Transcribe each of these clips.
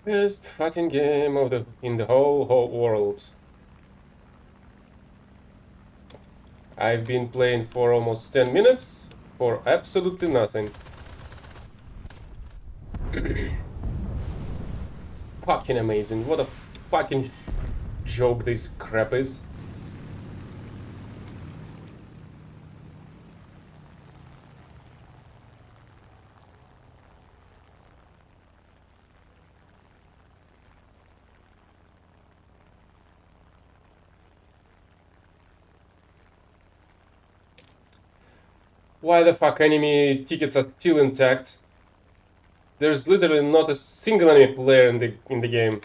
Best fucking game of the in the whole world. I've been playing for almost 10 minutes for absolutely nothing. Fucking amazing. What a fucking joke this crap is. Why the fuck enemy tickets are still intact? There's literally not a single enemy player in the game.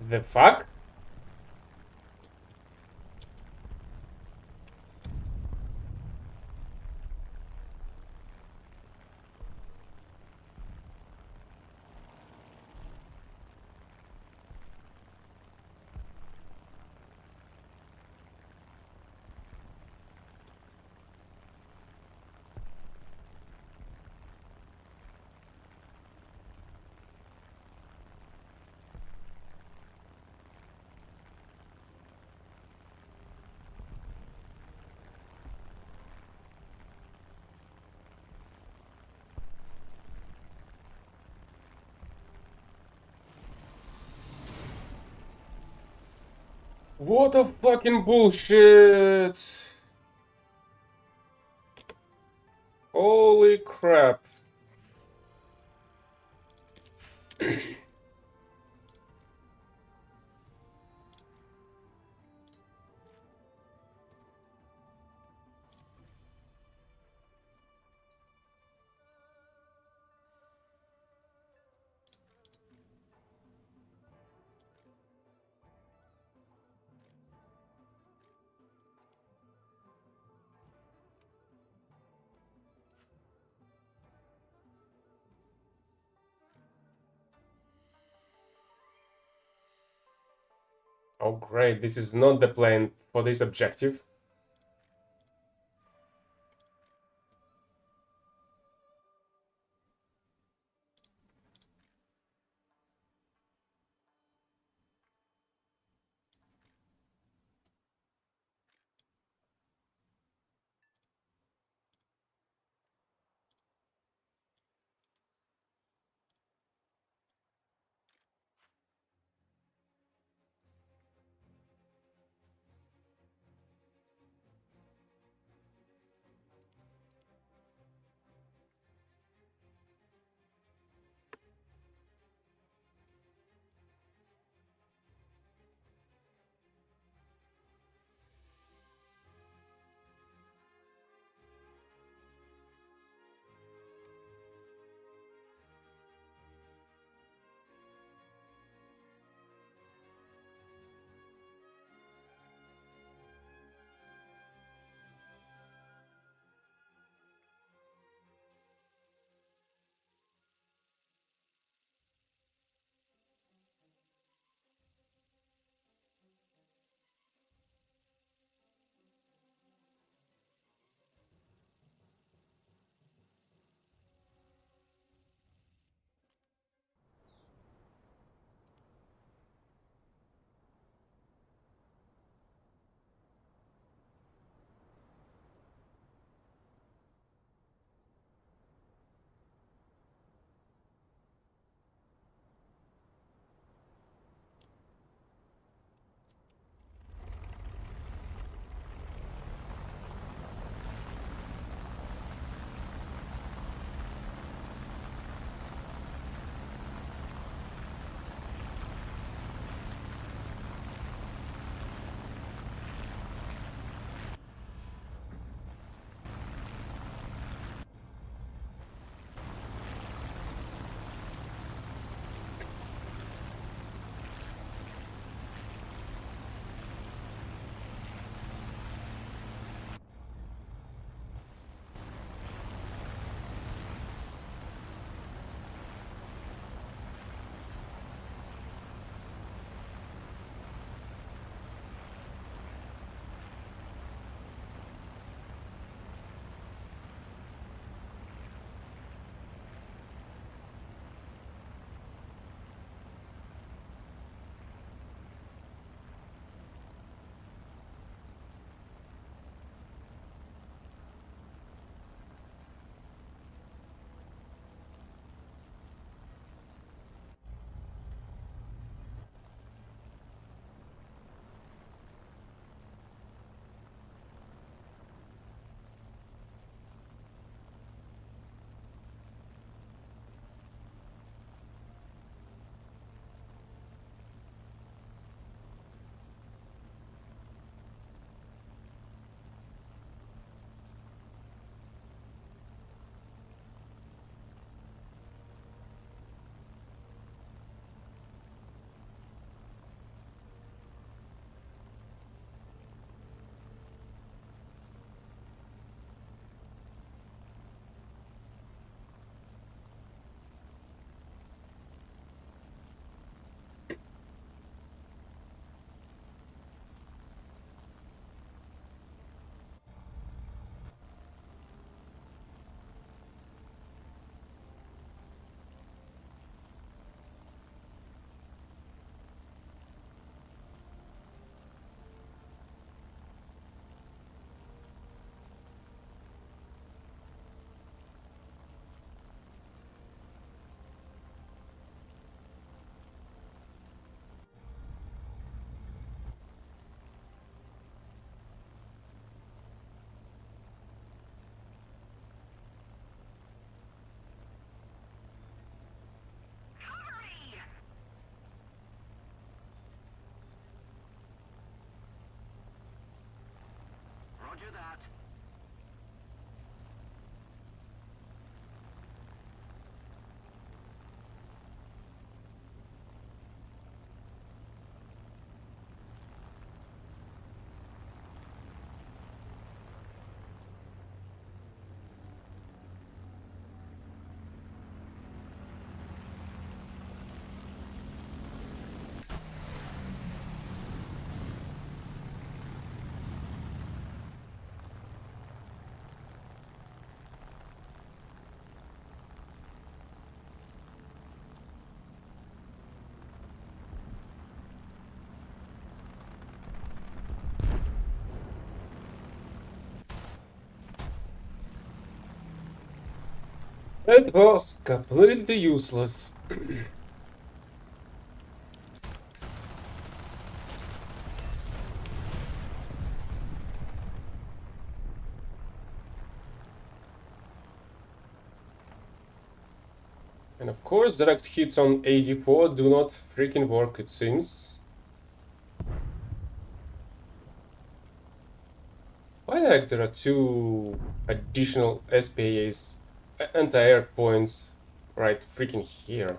The fuck? What a fucking bullshit! Holy crap. Oh great, this is not the plan for this objective. It was completely useless. And of course, direct hits on AD4 do not freaking work, it seems. Why the heck there are two additional SPAs, anti-air points, right freaking here?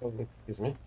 Oh, excuse me.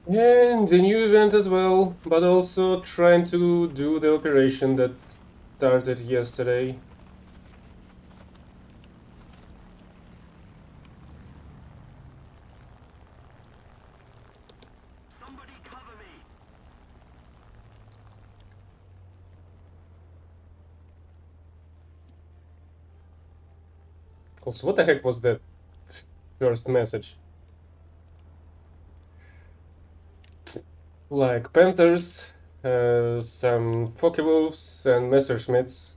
And the new event as well, but also trying to do the operation that started yesterday. Also, what the heck was that first message? Like Panthers, some Focke-Wulfs and Messerschmitts.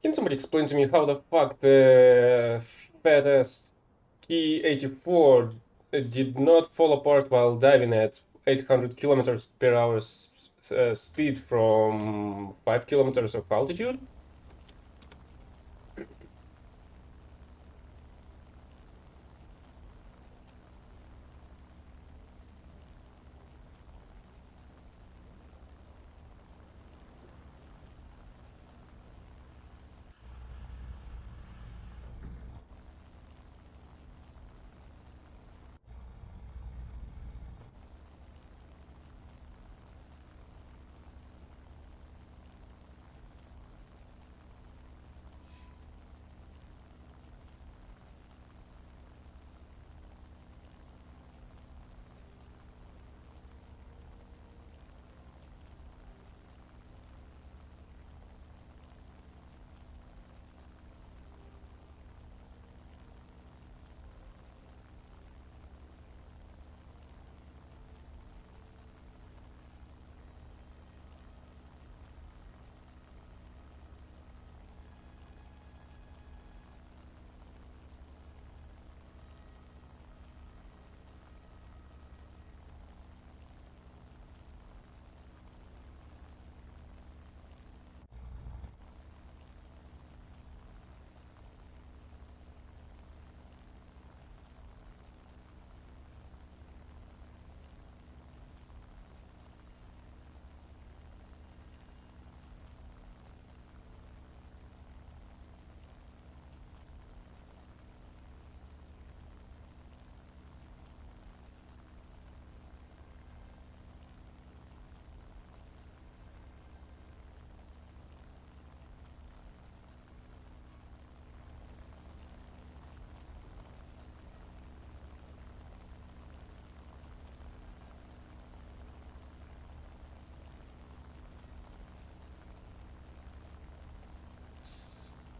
Can somebody explain to me how the fuck the fat-ass T-84 did not fall apart while diving at 800 kilometers per hour speed from 5 kilometers of altitude?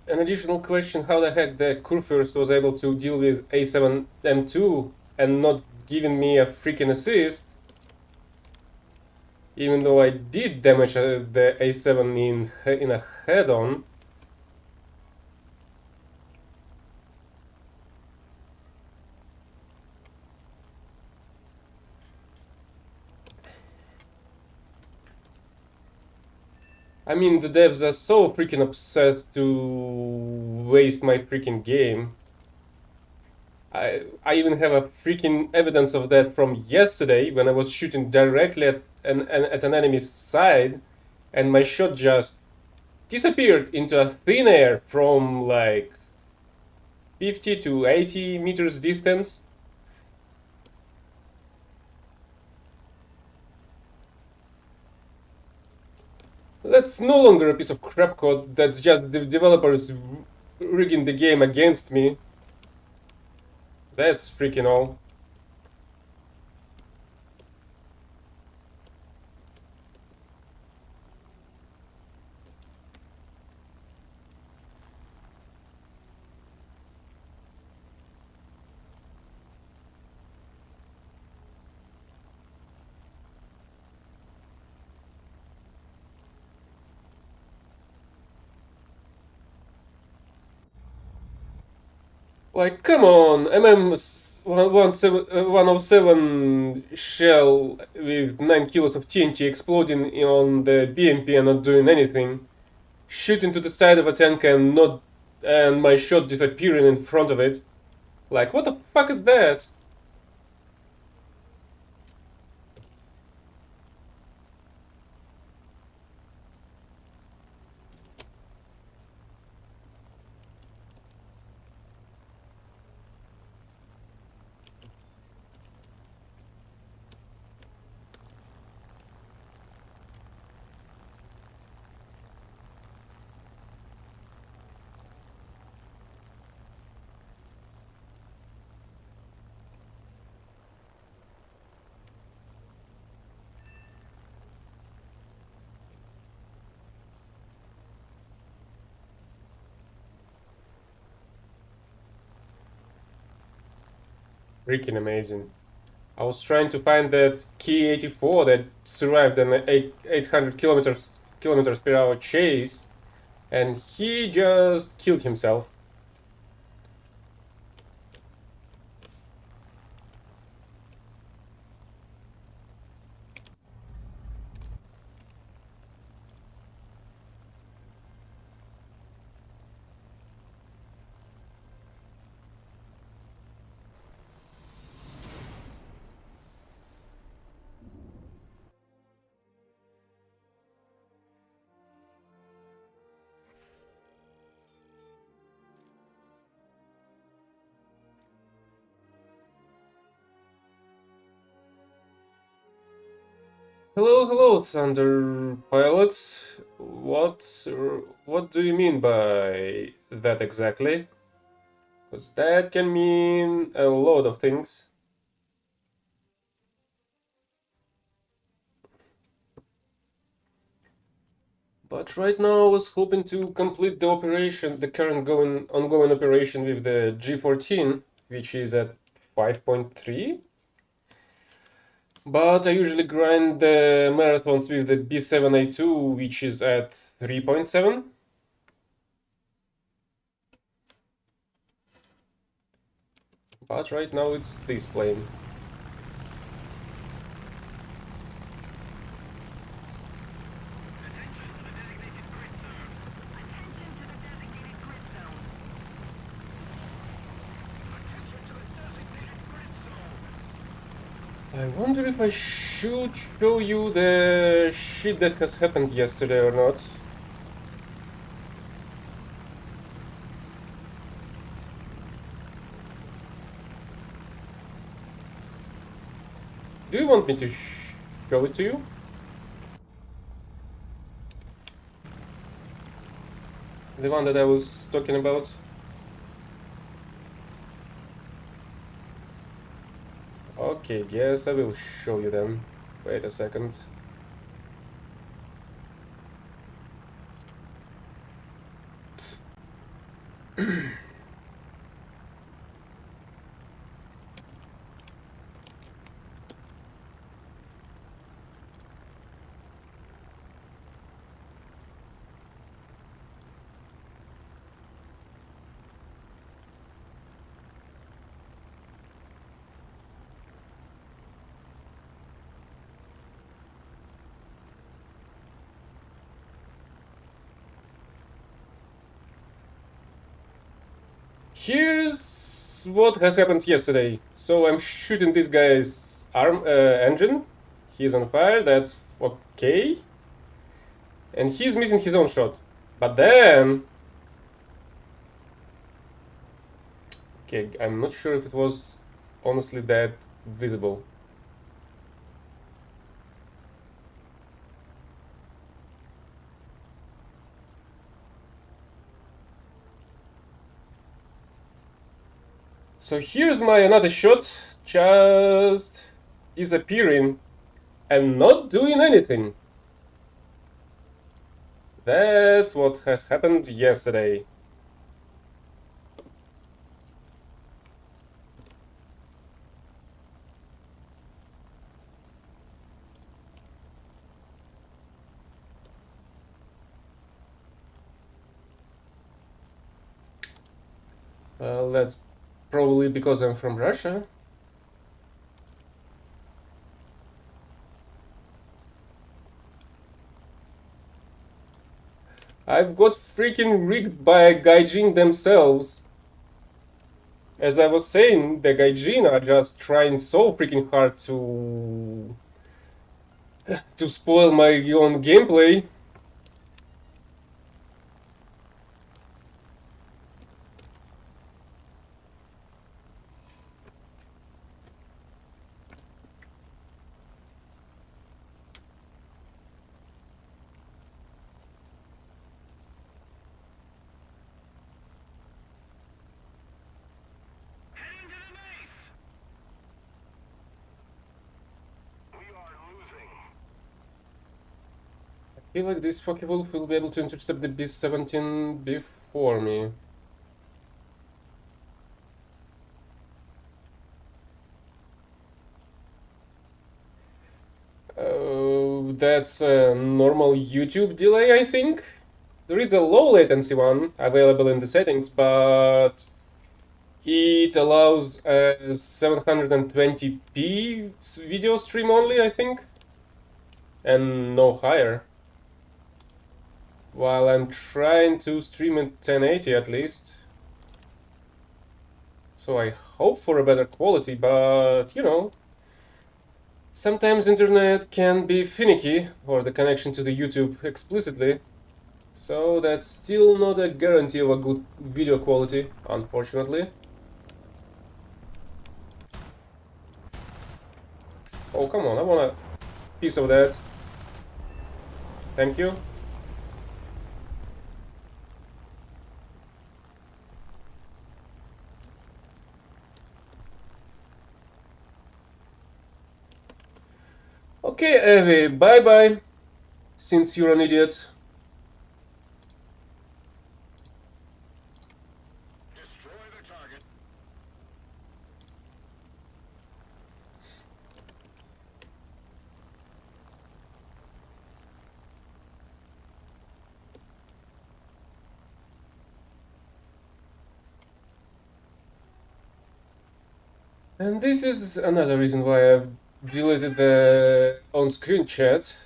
An additional question, how the heck the Kurfürst was able to deal with A7M2 and not giving me a freaking assist, even though I did damage the A7 in a head-on. I mean, the devs are so freaking obsessed to waste my freaking game. I even have a freaking evidence of that from yesterday when I was shooting directly at an enemy's side, and my shot just disappeared into a thin air from like 50 to 80 meters distance. That's no longer a piece of crap code, that's just the developers rigging the game against me. That's freaking all. Like, come on, MM107 shell with 9 kilos of TNT exploding on the BMP and not doing anything. shooting to the side of a tank and not and my shot disappearing in front of it. Like, what the fuck is that? Freaking amazing. I was trying to find that key 84 that survived an 800 kilometers per hour chase, and he just killed himself. Hello, hello, Thunder pilots. What do you mean by that exactly? Because that can mean a lot of things. But right now I was hoping to complete the operation, the current ongoing operation with the G14, which is at 5.3. But I usually grind the marathons with the B7A2, which is at 3.7. But right now it's this plane. I wonder if I should show you the shit that has happened yesterday or not. Do you want me to show it to you? The one that I was talking about? Okay, guess I will show you then. Wait a second. Here's what has happened yesterday. So I'm shooting this guy's engine. He's on fire, that's okay. And he's missing his own shot. But then... Okay, I'm not sure if it was honestly that visible. So here's my another shot, just disappearing and not doing anything. That's what has happened yesterday. Well, that's probably because I'm from Russia. I've got freaking rigged by Gaijin themselves. As I was saying, the Gaijin are just trying so freaking hard to spoil my own gameplay. I feel like this Pokeball will be able to intercept the B-17 before me. That's a normal YouTube delay, I think. There is a low latency one available in the settings, but it allows a 720p video stream only, I think, and no higher. While I'm trying to stream at 1080 at least. So I hope for a better quality, but you know, sometimes internet can be finicky, or the connection to the YouTube explicitly. So that's still not a guarantee of a good video quality, unfortunately. Oh, come on, I want a piece of that. Thank you. Okay, Evie, bye-bye, since you're an idiot. And this is another reason why I've deleted the on-screen chat.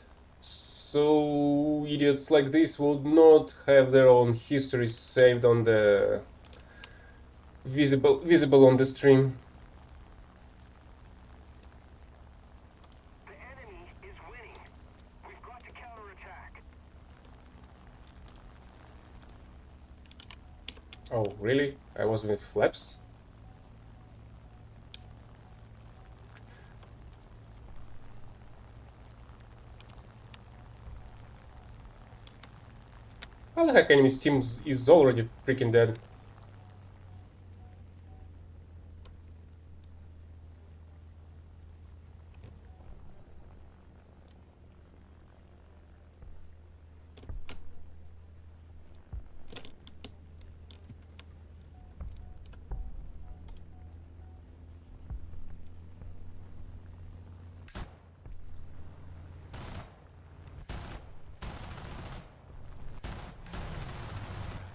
So idiots like this would not have their own history saved on the visible on the stream. The enemy is winning. We've got to counterattack. Oh, really? I was with flaps? How the heck enemy's team is already freaking dead?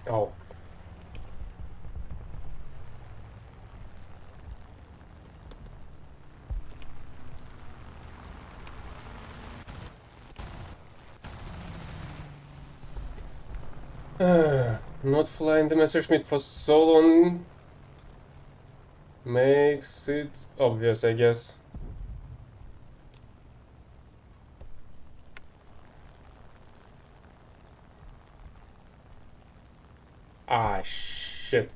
Oh. Not flying the Messerschmitt for so long makes it obvious, I guess. Ah, shit.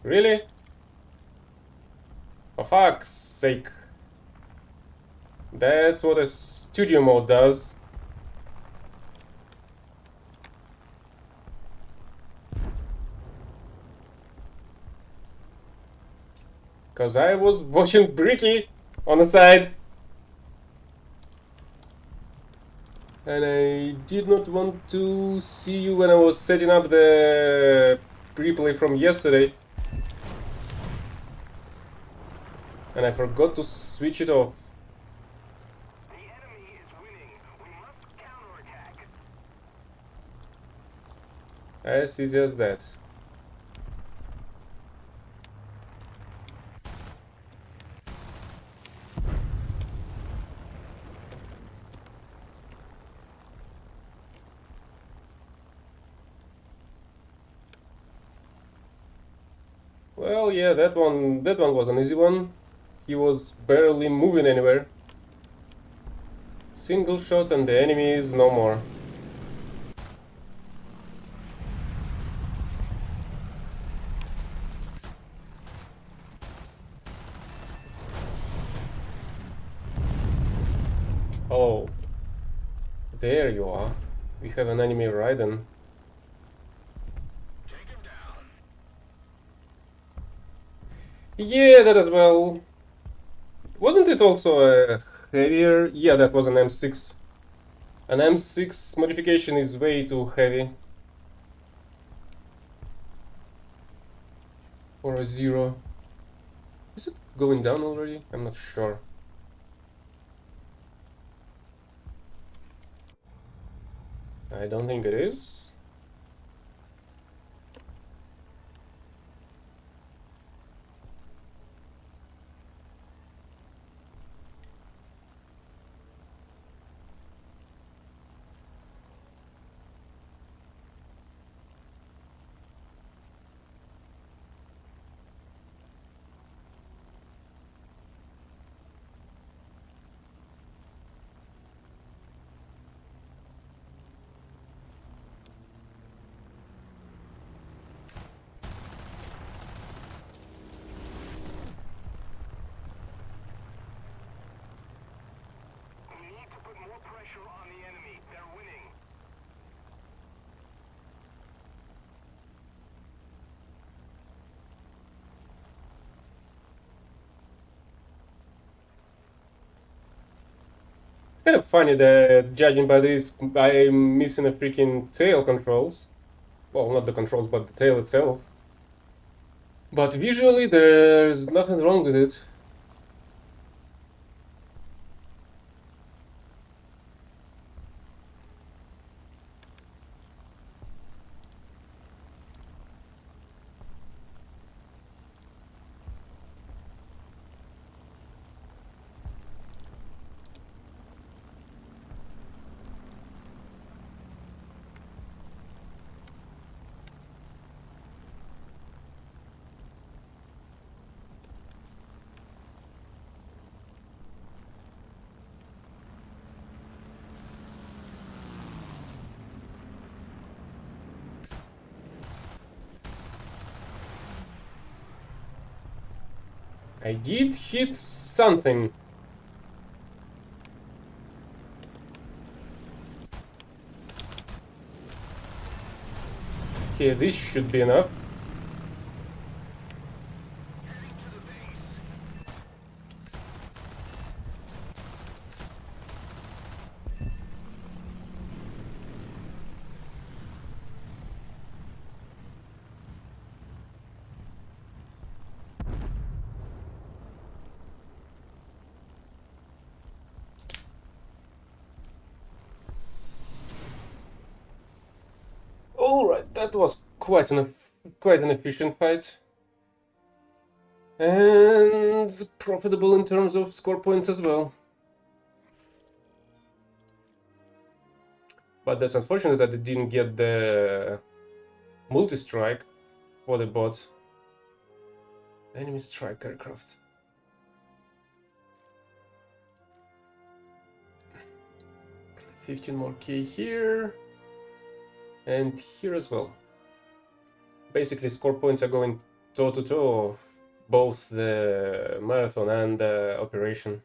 Really? For fuck's sake. That's what a studio mode does. Because I was watching Bricky on the side. And I did not want to see you when I was setting up the replay from yesterday. And I forgot to switch it off. The enemy is winning. We must counterattack. As easy as that. Well, yeah, that one was an easy one. He was barely moving anywhere. Single shot and the enemy is no more. Oh, there you are. We have an enemy Raiden. Take him down. Yeah, that as well. Wasn't it also a heavier? Yeah, that was an M6. An M6 modification is way too heavy for a zero. Is it going down already? I'm not sure. I don't think it is. We need to put more pressure on the enemy. They're winning. It's kind of funny that, judging by this, I'm missing a freaking tail controls. Well, not the controls, but the tail itself. But visually, there's nothing wrong with it. I did hit something. Okay, this should be enough. Heading to the base. Alright, that was quite an efficient fight. And profitable in terms of score points as well. But that's unfortunate that it didn't get the multi-strike for the bot. Enemy strike aircraft. 15 more K here. And here as well. Basically, score points are going toe-to-toe of both the marathon and the operation.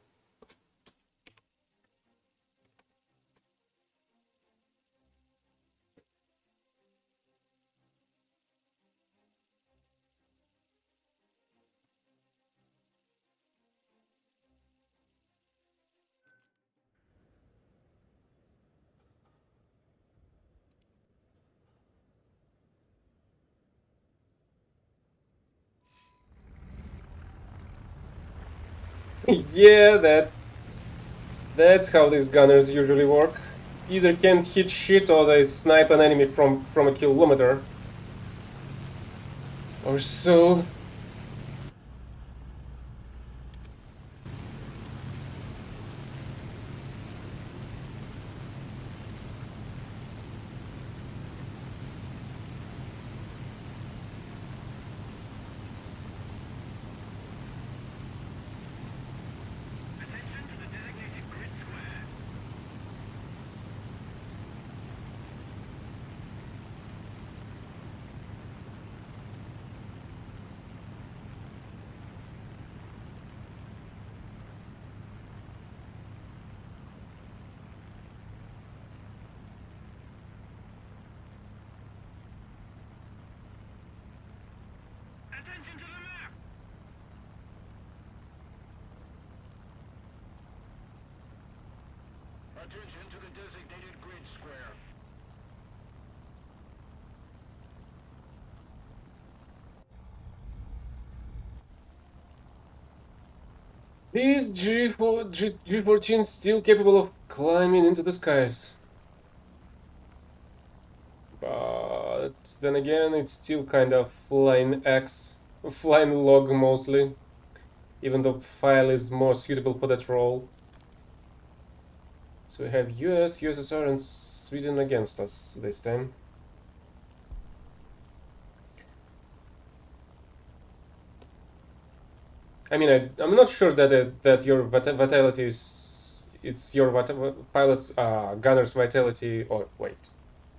Yeah, that's how these gunners usually work. Either can't hit shit or they snipe an enemy from a kilometer or so. Attention to the designated grid square. Is G14 still capable of climbing into the skies? But then again, it's still kind of flying log mostly, even though file is more suitable for that role. So we have US, USSR, and Sweden against us this time. I mean, I'm not sure that your vitality is your pilot's gunner's vitality, or wait,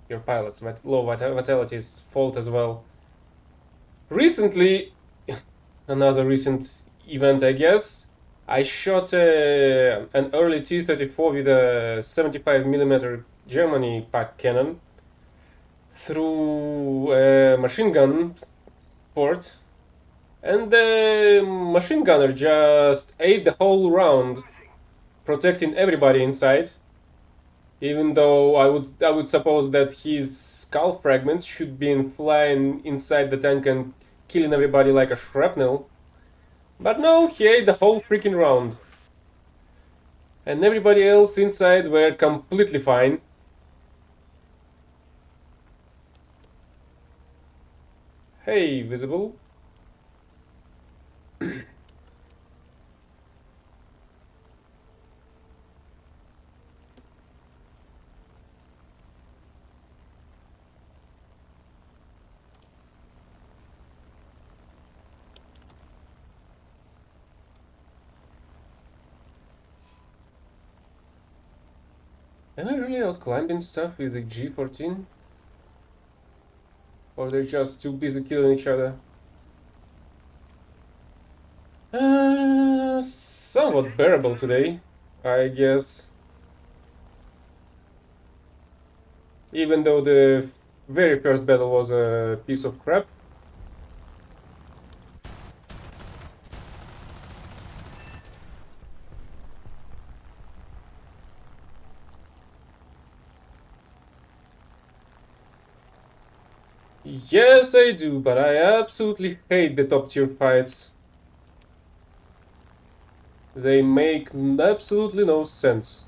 your pilot's low vitality's fault as well. Recently, another recent event, I guess, I shot an early T-34 with a 75mm Germany pack cannon through a machine gun port, and the machine gunner just ate the whole round, protecting everybody inside. Even though I would suppose that his skull fragments should be flying inside the tank and killing everybody like a shrapnel. But no, he ate the whole freaking round. And everybody else inside were completely fine. Hey, visible. Am I really out climbing stuff with the G14? Or they're just too busy killing each other? Somewhat bearable today, I guess. Even though the very first battle was a piece of crap. Yes, I do, but I absolutely hate the top tier fights. They make absolutely no sense.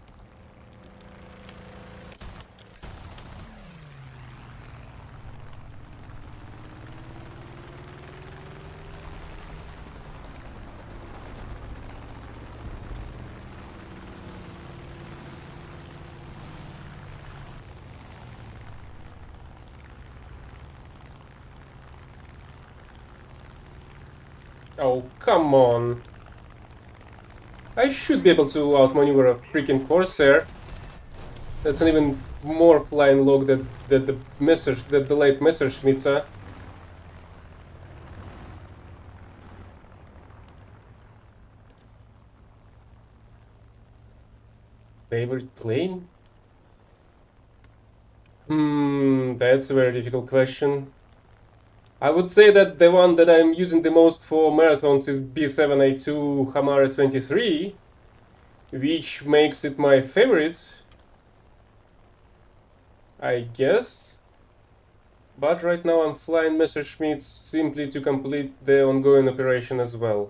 Oh, come on. I should be able to outmaneuver a freaking Corsair. That's an even more flying log than the late Messerschmitt. Favorite plane? That's a very difficult question. I would say that the one that I'm using the most for marathons is B7A2 Hamara 23, which makes it my favorite, I guess. But right now I'm flying Messerschmitt simply to complete the ongoing operation as well.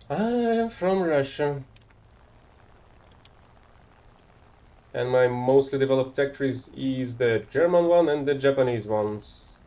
I am from Russia. And my mostly developed tech trees is the German one and the Japanese ones.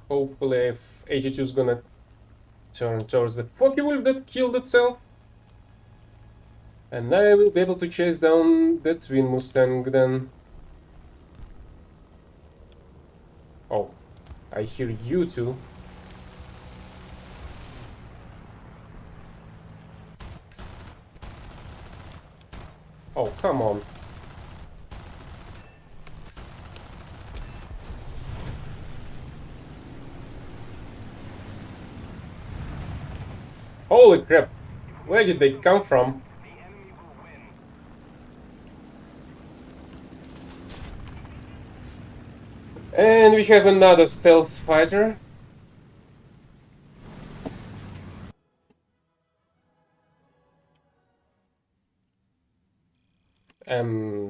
Hopefully if 82 is gonna turn towards the Focke-Wulf that killed itself. And I will be able to chase down the twin Mustang then. Oh, I hear you two. Oh, come on. Holy crap! Where did they come from? The enemy will win. And we have another stealth fighter.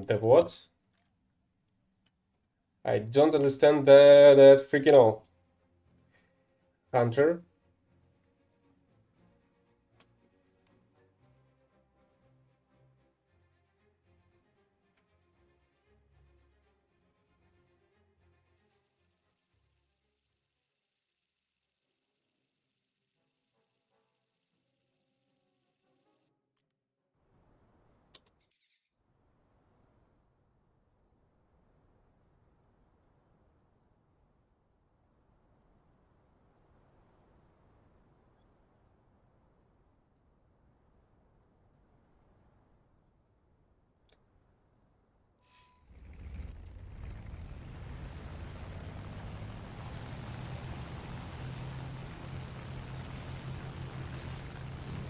The what? I don't understand that freaking all. Hunter.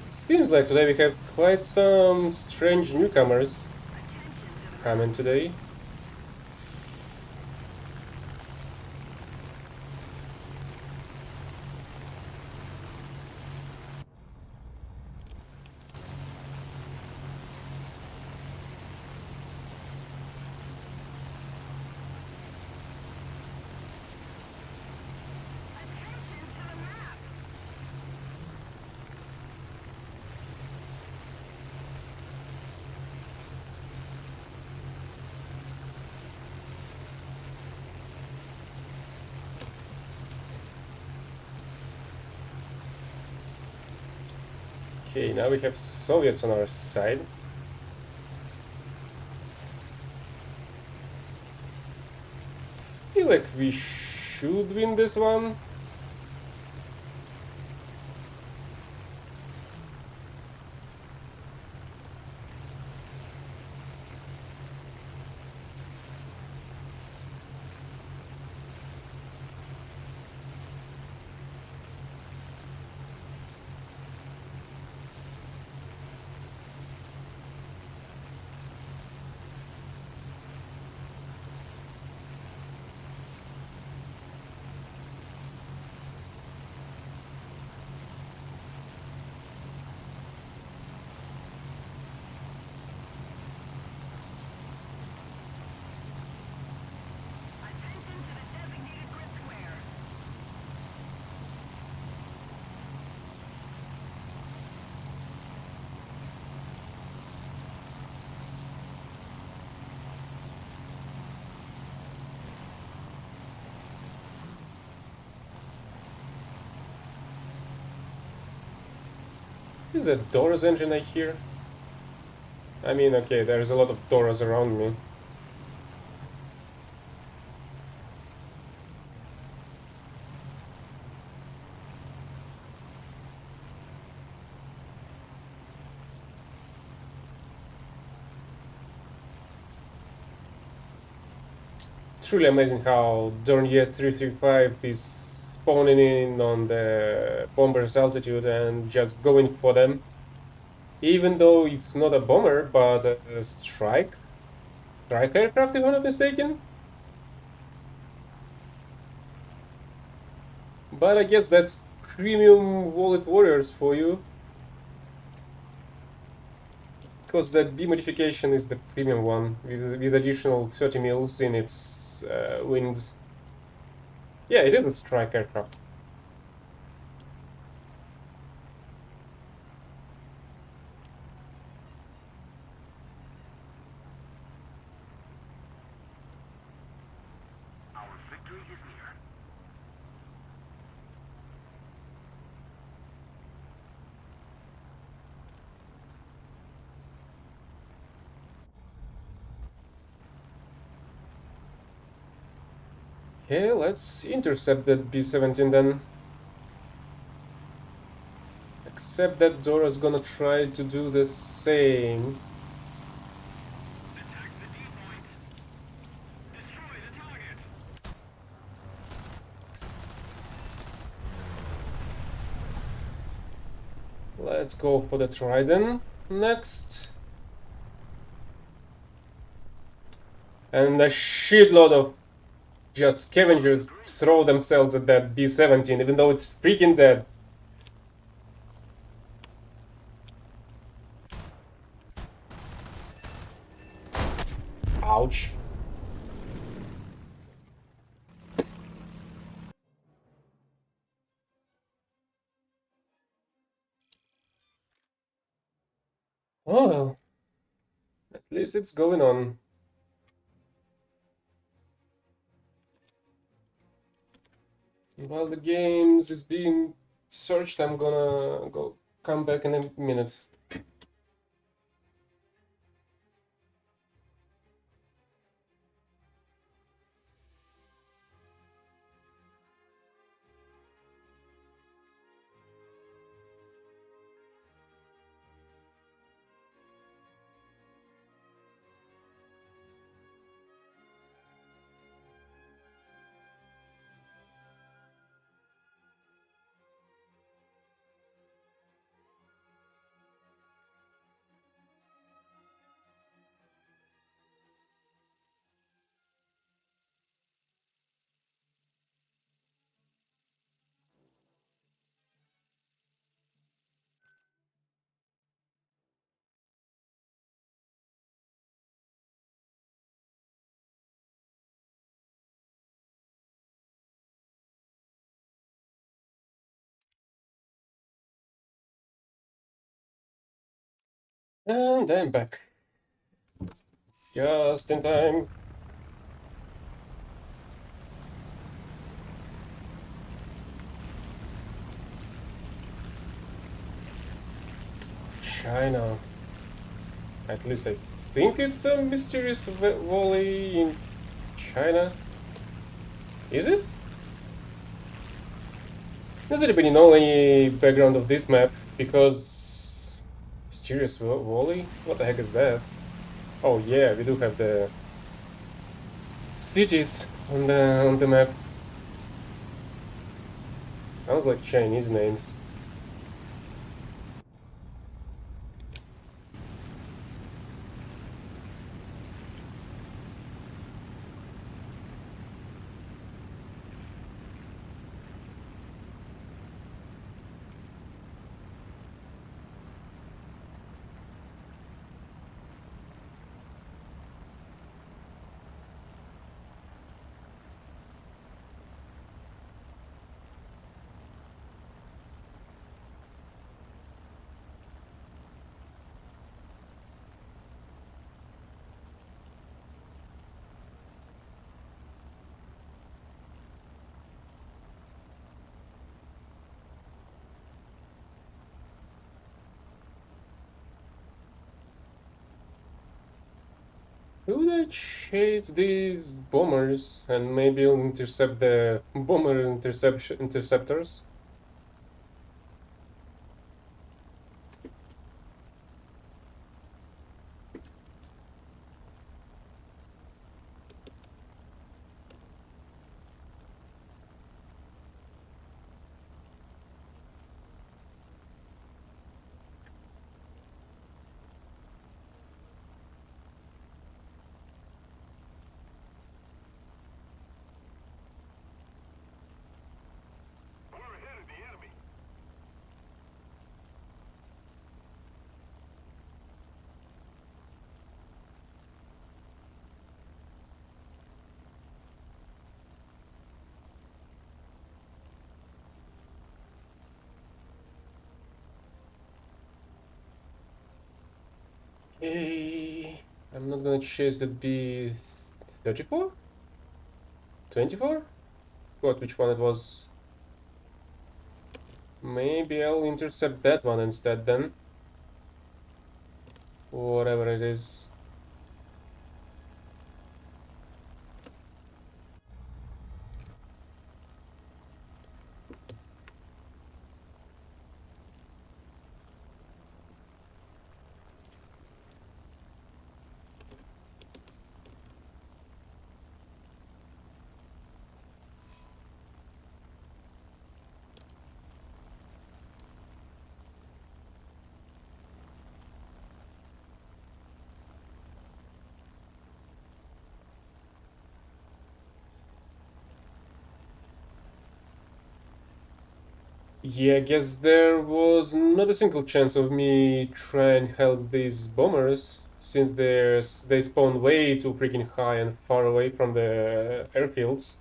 Seems like today we have quite some strange newcomers coming today. Okay, now we have Soviets on our side. Feel like we should win this one. Attention to the designated grid square. Is that Dora's engine I hear? I mean, okay, there's a lot of Doras around me. Truly amazing how Dornier 335 is spawning in on the bomber's altitude and just going for them. Even though it's not a bomber, but a strike aircraft, if I'm not mistaken. But I guess that's premium wallet warriors for you. Because that B modification is the premium one, with additional 30 mils in its wings. Yeah, it is a strike aircraft. Our victory is near. Okay, let's intercept that B-17 then. Except that Dora's gonna try to do the same. Let's go for the trident next. And a shitload of just scavengers throw themselves at that B-17, even though it's freaking dead. Ouch. Oh well. At least it's going on. While the games is being searched, I'm gonna go come back in a minute. And I'm back. Just in time. China. At least I think it's a mysterious valley in China. Is it? Does anybody know any background of this map? Because mysterious valley? What the heck is that? Oh yeah, we do have the cities on the map. Sounds like Chinese names. Who would chase these bombers and maybe intercept the bomber interceptors? We're ahead of the enemy. Okay, I'm not gonna chase the B-34? 24? What, which one it was? Maybe I'll intercept that one instead then. Whatever it is. Yeah, I guess there was not a single chance of me trying help these bombers, since they spawn way too freaking high and far away from the airfields.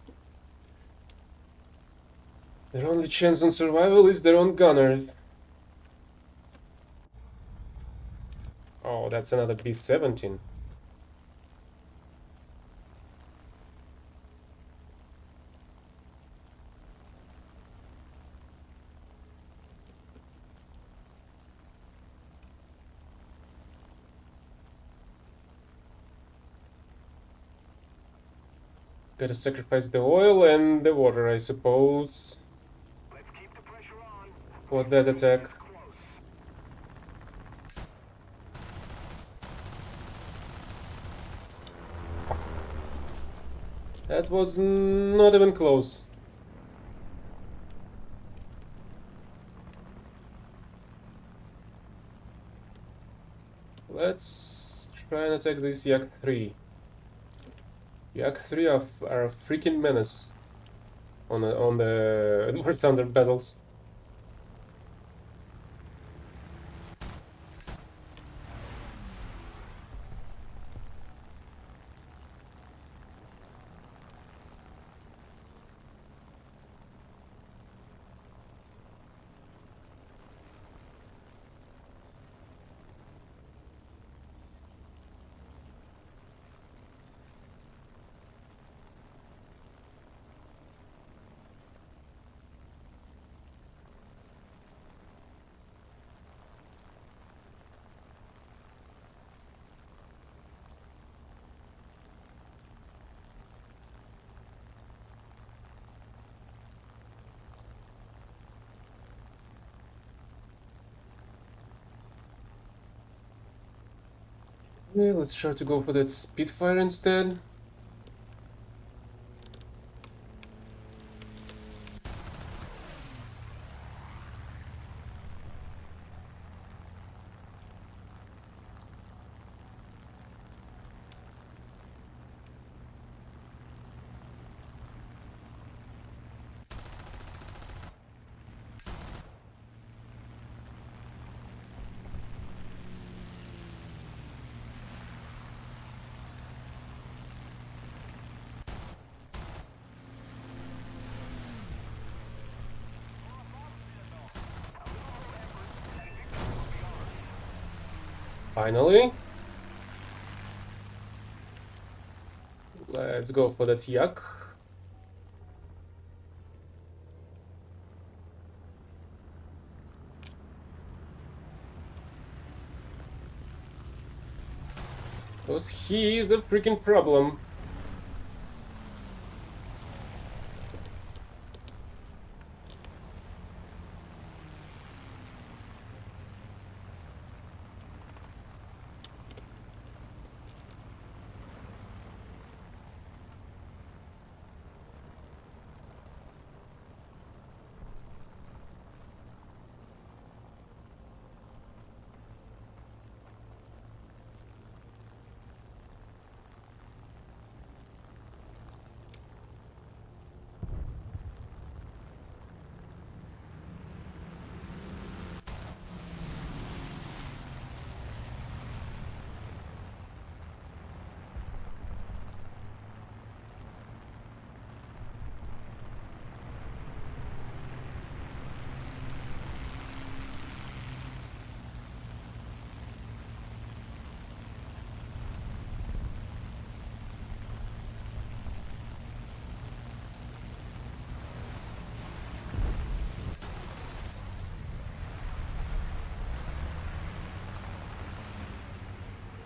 Their only chance on survival is their own gunners. Oh, that's another B-17. Gotta sacrifice the oil and the water, I suppose, Let's keep the pressure on. for that attack. Close. That was not even close. Let's try and attack this Yak 3. Yak 3 are a freaking menace on the War Thunder battles. Yeah, let's try to go for that Spitfire instead. Finally. Let's go for that Yak. Because he is a freaking problem.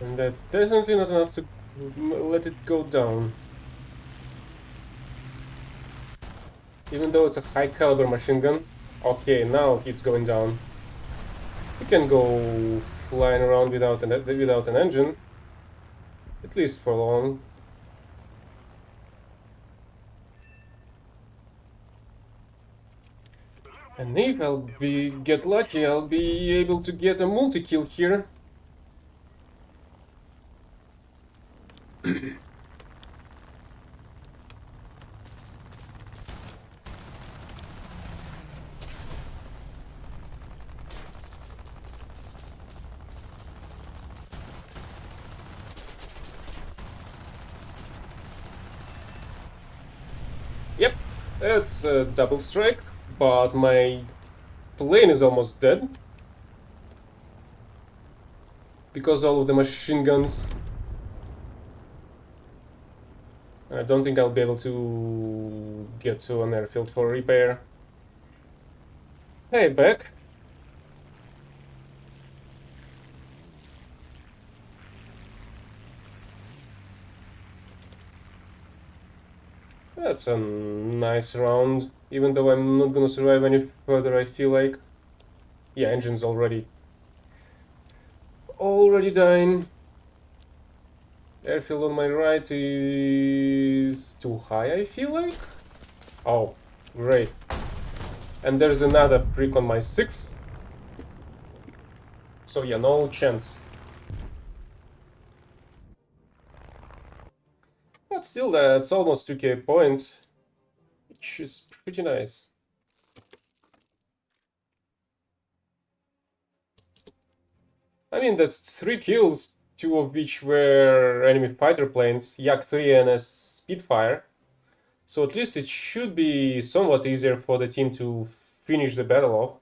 And that's definitely not enough to let it go down. Even though it's a high caliber machine gun. Okay, now it's going down. It can go flying around without an engine. At least for long. And if get lucky, I'll be able to get a multi-kill here. It's a double strike, but my plane is almost dead because all of the machine guns. I don't think I'll be able to get to an airfield for repair. Hey, Beck. That's a nice round, even though I'm not gonna survive any further, I feel like. Yeah, engine's already dying. Airfield on my right is too high, I feel like. Oh, great. And there's another prick on my 6. So yeah, no chance. But still, that's almost 2k points, which is pretty nice. I mean, that's 3 kills, 2 of which were enemy fighter planes, Yak 3 and a Spitfire. So at least it should be somewhat easier for the team to finish the battle off.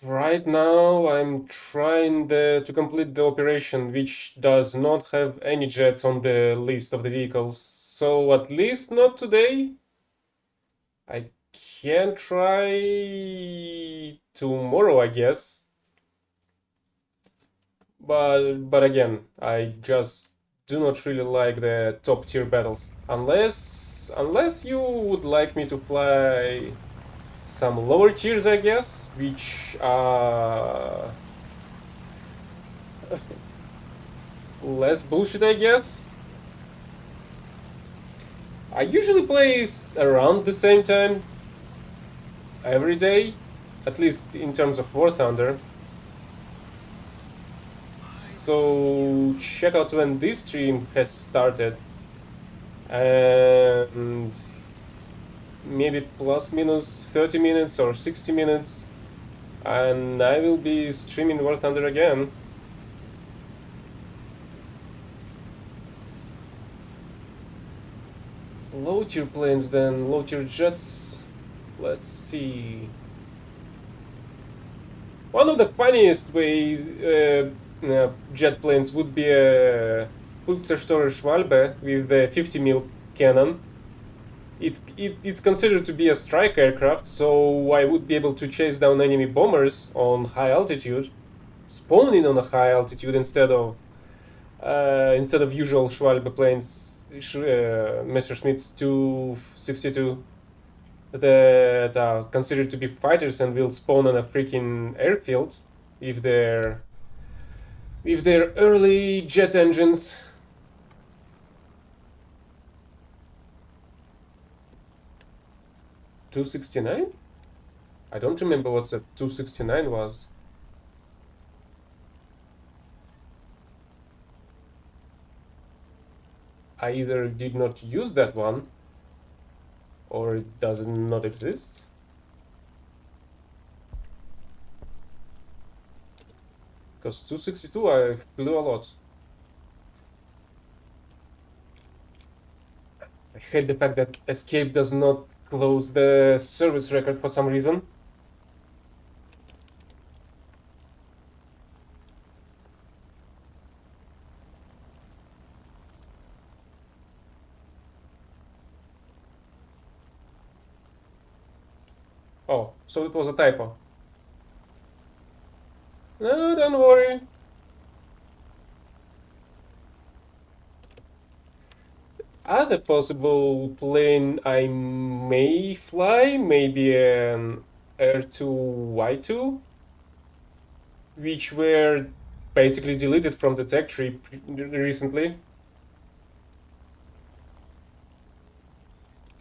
Right now, I'm trying to complete the operation, which does not have any jets on the list of the vehicles. So at least not today. I can try tomorrow, I guess. But again, I just do not really like the top tier battles. Unless you would like me to fly some lower tiers, I guess, which are less bullshit, I guess. I usually play around the same time every day, at least in terms of War Thunder. So check out when this stream has started, and maybe plus minus 30 minutes or 60 minutes, and I will be streaming War Thunder again. Low tier planes then, low tier jets. Let's see. One of the funniest ways jet planes would be a Pulzerstörer Schwalbe with the 50 mil cannon. It's considered to be a strike aircraft, so I would be able to chase down enemy bombers on high altitude, spawning on a high altitude instead of usual Schwalbe planes, Messerschmitts 262 that are considered to be fighters and will spawn on a freaking airfield if they're early jet engines. $269? I don't remember what the 269 was. I either did not use that one or it does not exist. Because 262 I flew a lot. I hate the fact that Escape does not close the service record for some reason. Oh, so it was a typo. No, don't worry. Other possible plane I may fly, maybe an R2Y2, which were basically deleted from the tech tree recently.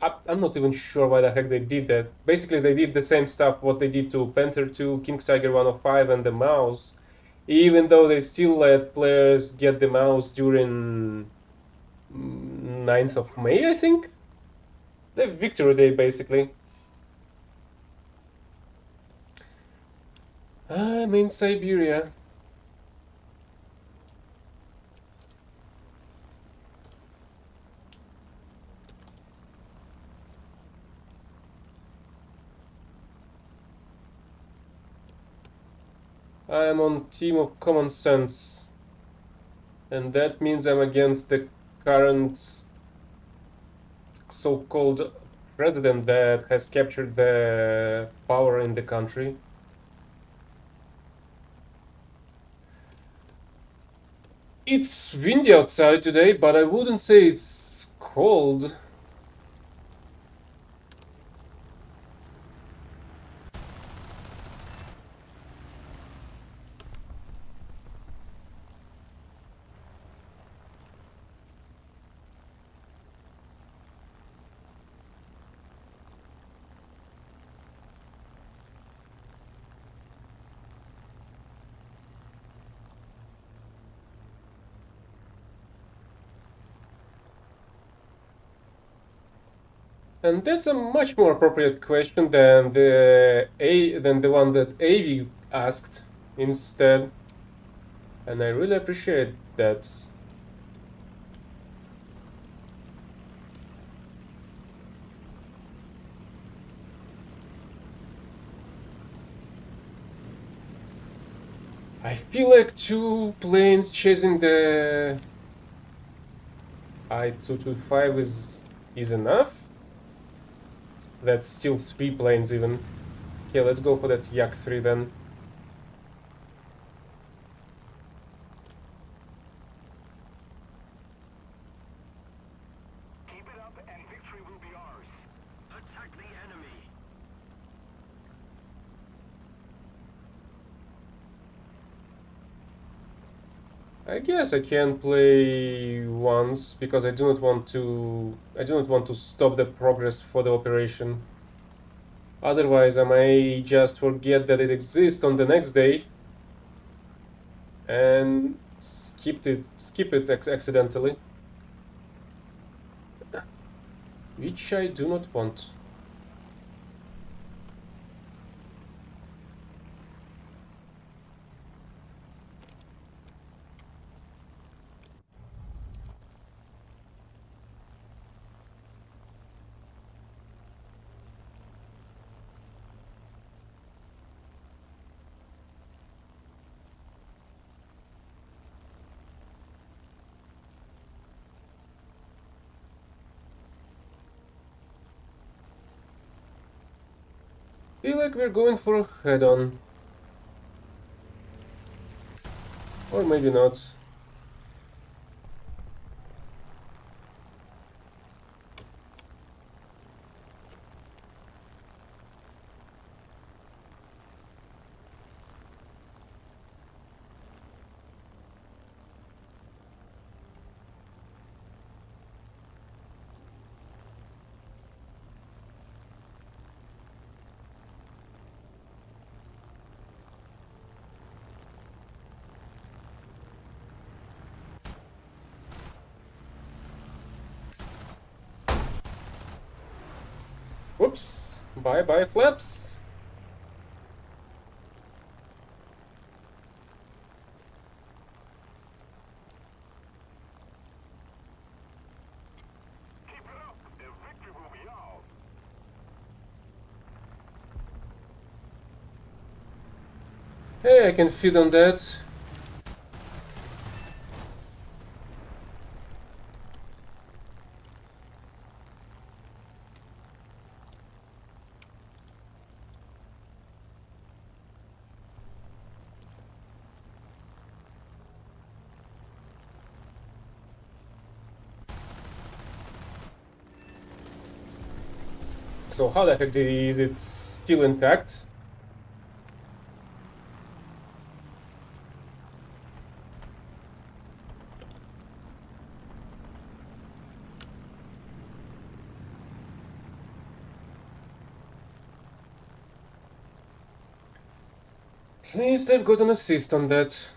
I'm not even sure why the heck they did that. Basically, they did the same stuff what they did to Panther 2, King Tiger 105, and the mouse, even though they still let players get the mouse during 9th of May, I think? The Victory Day, basically. I'm in Siberia. I'm on team of common sense. And that means I'm against the current so-called president that has captured the power in the country. It's windy outside today, but I wouldn't say it's cold. And that's a much more appropriate question than the one that Avi asked instead. And I really appreciate that. I feel like 2 planes chasing the I-225 is enough. That's still 3 planes even. Okay, let's go for that Yak-3 then. Keep it up and victory will be ours. Attack the enemy. I guess I can play once because I do not want to stop the progress for the operation. Otherwise, I may just forget that it exists on the next day and skip it accidentally, which I do not want. Feel like we're going for a head-on. Or maybe not. Whoops! Bye-bye flaps! Keep it up and victory will be ours. Hey, I can feed on that. So how the heck is it still intact? At least I've got an assist on that.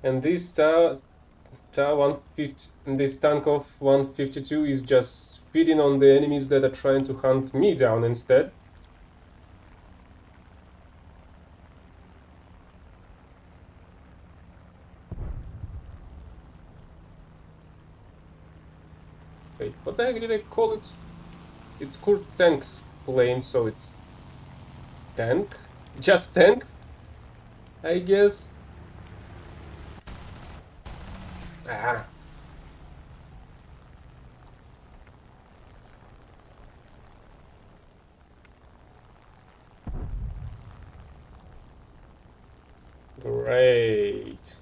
And this this tank of 152 is just feeding on the enemies that are trying to hunt me down instead. Wait, what the heck did I call it? It's called Tank's plane, so it's tank Just tank, I guess. Ah. Great.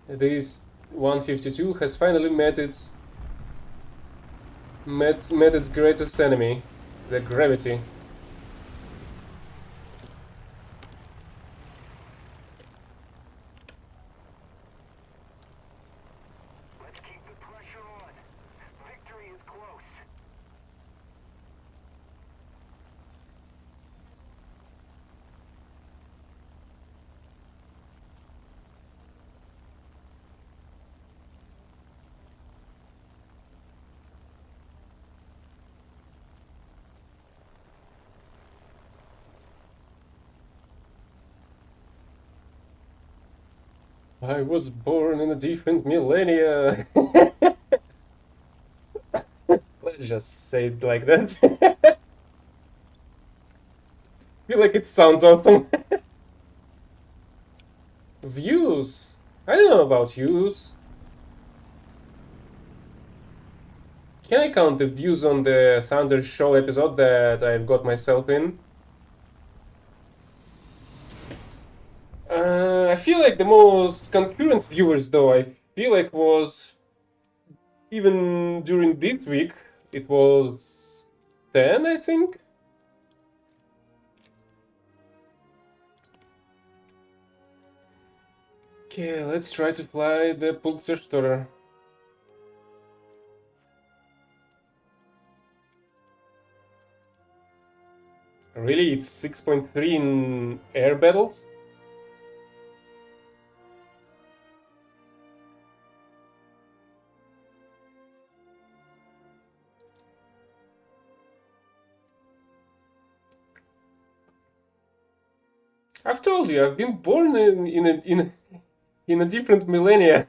This 152 has finally met its greatest enemy, the gravity. Let's keep the pressure on. Victory is close. I was born in a different millennia. Let's just say it like that. Feel like it sounds awesome. Views. I don't know about views. Can I count the views on the Thunder Show episode that I've got myself in? I feel like the most concurrent viewers, though, I feel like was even during this week, it was 10, I think. Okay, let's try to fly the Pulsar. Really, it's 6.3 in air battles? I've told you, I've been born in a different millennia.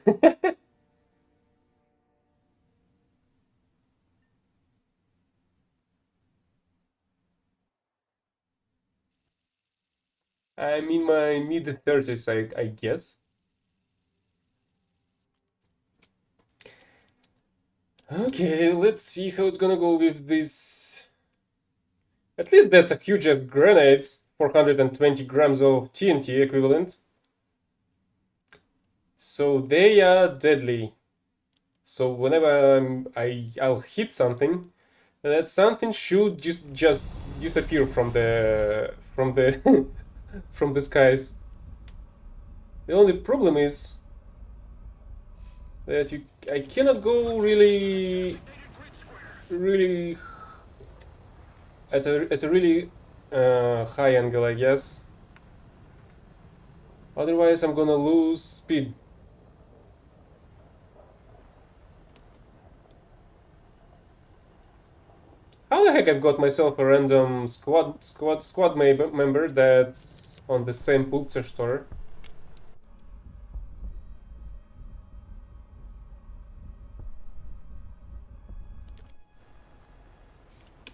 I'm in my mid 30s, I guess. Okay, let's see how it's gonna go with this. At least that's a huge as grenades, 420 grams of TNT equivalent. So they are deadly. So whenever I'll hit something, that something should just disappear from the from the skies. The only problem is that I cannot go really at a really high angle, I guess. Otherwise, I'm gonna lose speed. How the heck I've got myself a random squad member that's on the same Pulsar store?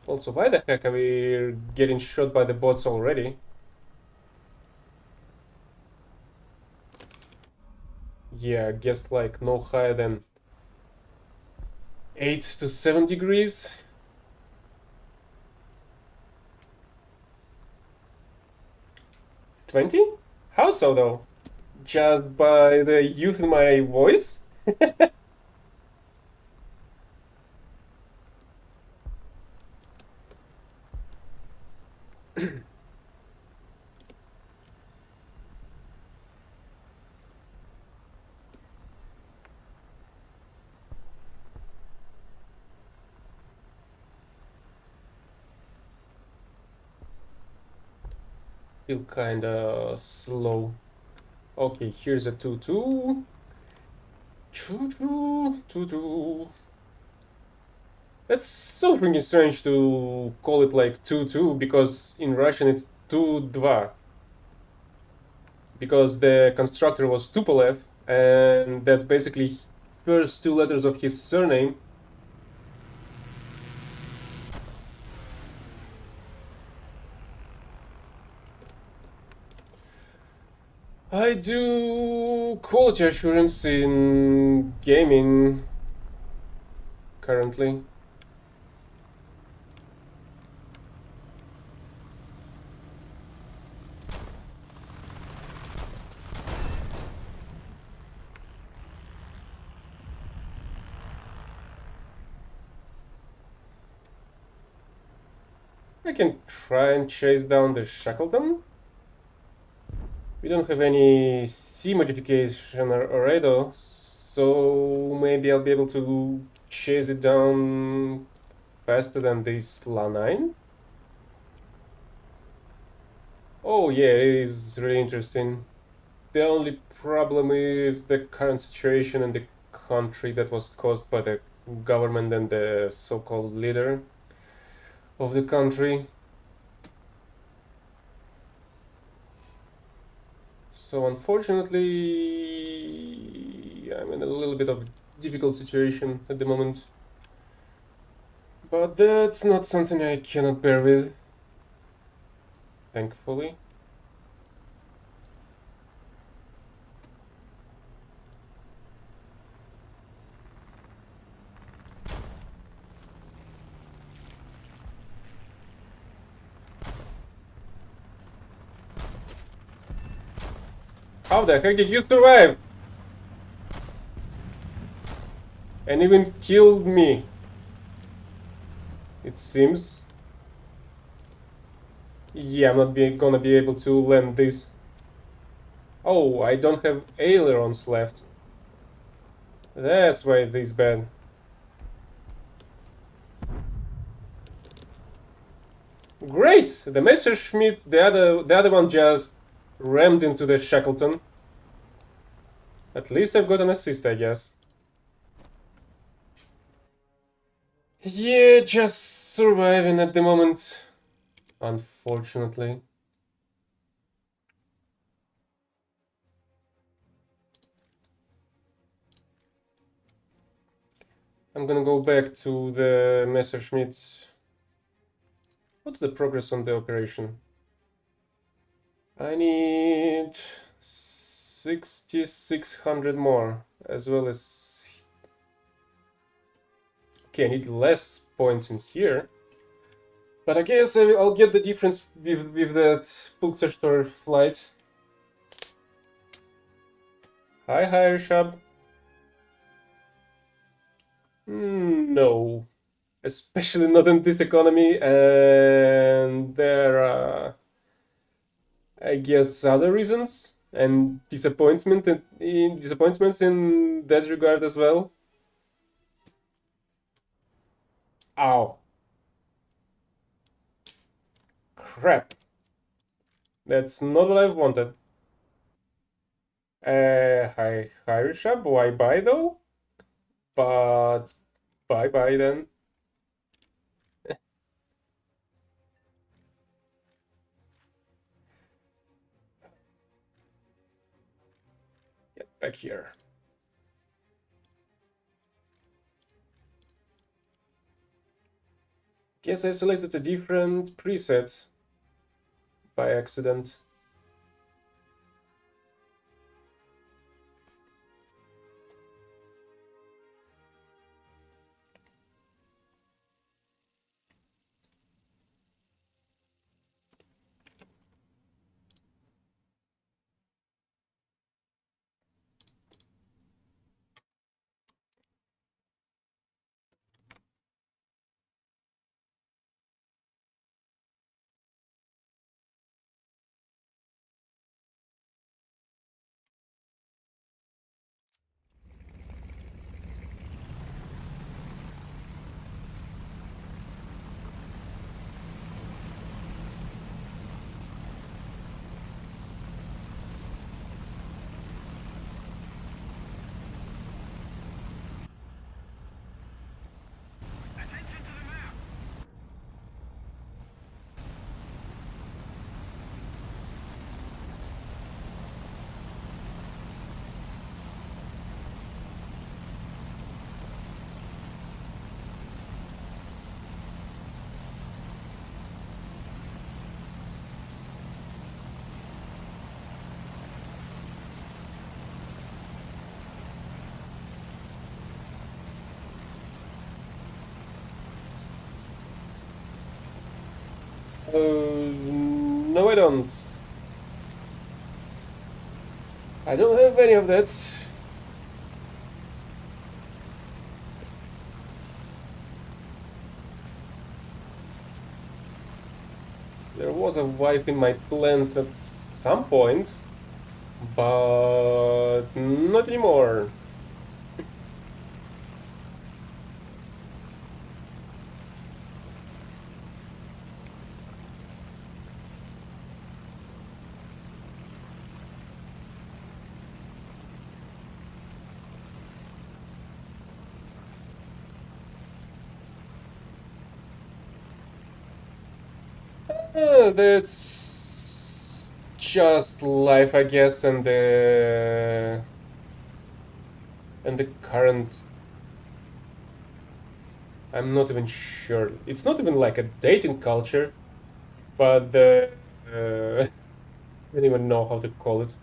Also, why the heck are we getting shot by the bots already? Yeah, I guess like no higher than 8 to 7 degrees. 20? How so though? Just by the use in my voice? Feel kinda slow. Okay, here's a 2-2. 2-2, 2-2. That's so freaking strange to call it like 2-2 because in Russian it's 2-2. Because the constructor was Tupolev, and that's basically first two letters of his surname. I do quality assurance in gaming currently. I can try and chase down the Shackleton. We don't have any C modification or radar, so maybe I'll be able to chase it down faster than this La 9. Oh yeah, it is really interesting. The only problem is the current situation in the country that was caused by the government and the so-called leader of the country. So unfortunately, I'm in a little bit of difficult situation at the moment. But that's not something I cannot bear with, thankfully. How the heck did you survive? And even killed me, it seems. Yeah, I'm not gonna be able to land this. Oh, I don't have ailerons left. That's why it is bad. Great! The Messerschmitt, the other one just rammed into the Shackleton. At least I've got an assist, I guess. Yeah, just surviving at the moment. Unfortunately. I'm gonna go back to the Messerschmitt. What's the progress on the operation? I need 6,600 more, as well as... Okay, I need less points in here. But I guess I'll get the difference with that Pulsar flight. Hi, Rishab. No. Especially not in this economy, and there are, I guess, other reasons and disappointments in that regard as well. Ow. Crap. That's not what I wanted. Hi, Rishab. Why bye though? But bye bye then. Get back here. Guess I've selected a different preset by accident. No, I don't. I don't have any of that. There was a wife in my plans at some point, but not anymore. That's just life, I guess, and the current. I'm not even sure. It's not even like a dating culture, but the I don't even know how to call it.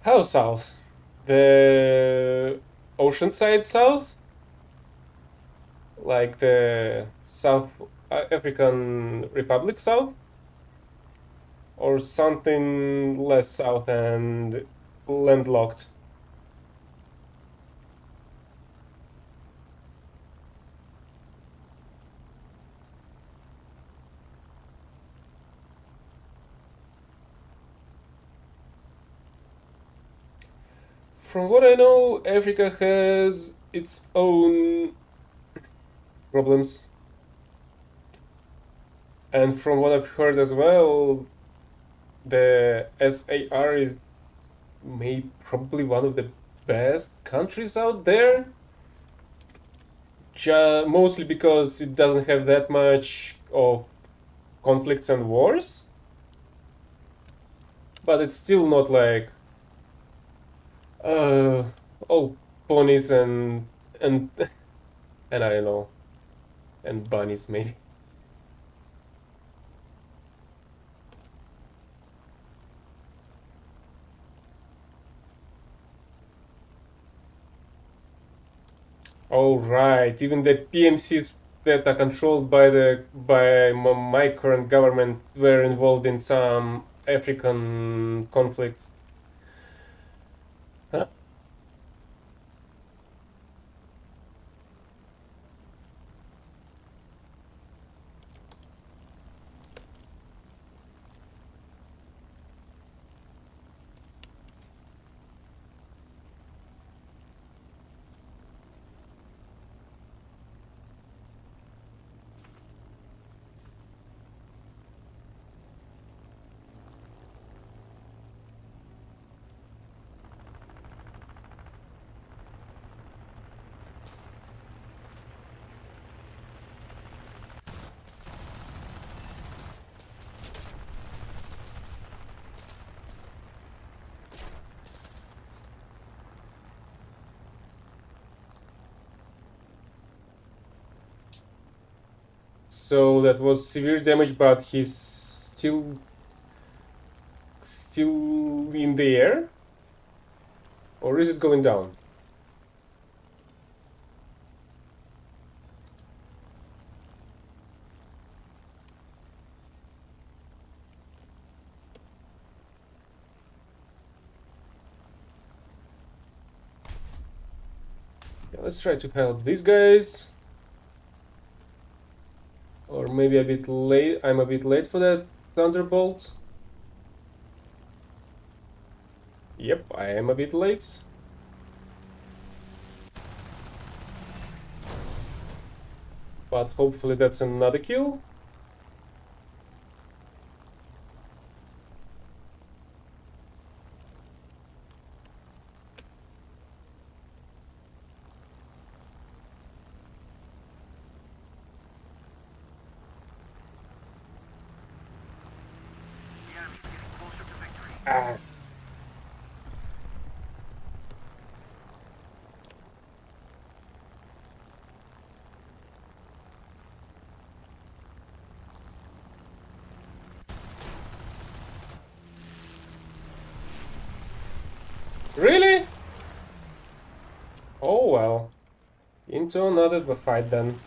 How south? The oceanside south, like the South African Republic south, or something less south and landlocked. From what I know, Africa has its own problems, and from what I've heard as well, the SAR is maybe probably one of the best countries out there. Mostly because it doesn't have that much of conflicts and wars, but it's still not like uh, all ponies and and I don't know, and bunnies maybe. Oh right, even the PMCs that are controlled by my current government were involved in some African conflicts. So that was severe damage, but he's still in the air, or is it going down? Yeah, let's try to help these guys. Or maybe a bit late. I'm a bit late for that thunderbolt. Yep, I am a bit late. But hopefully that's another kill. The enemy's getting closer to victory. Ah. Really? Oh well. Into another fight then.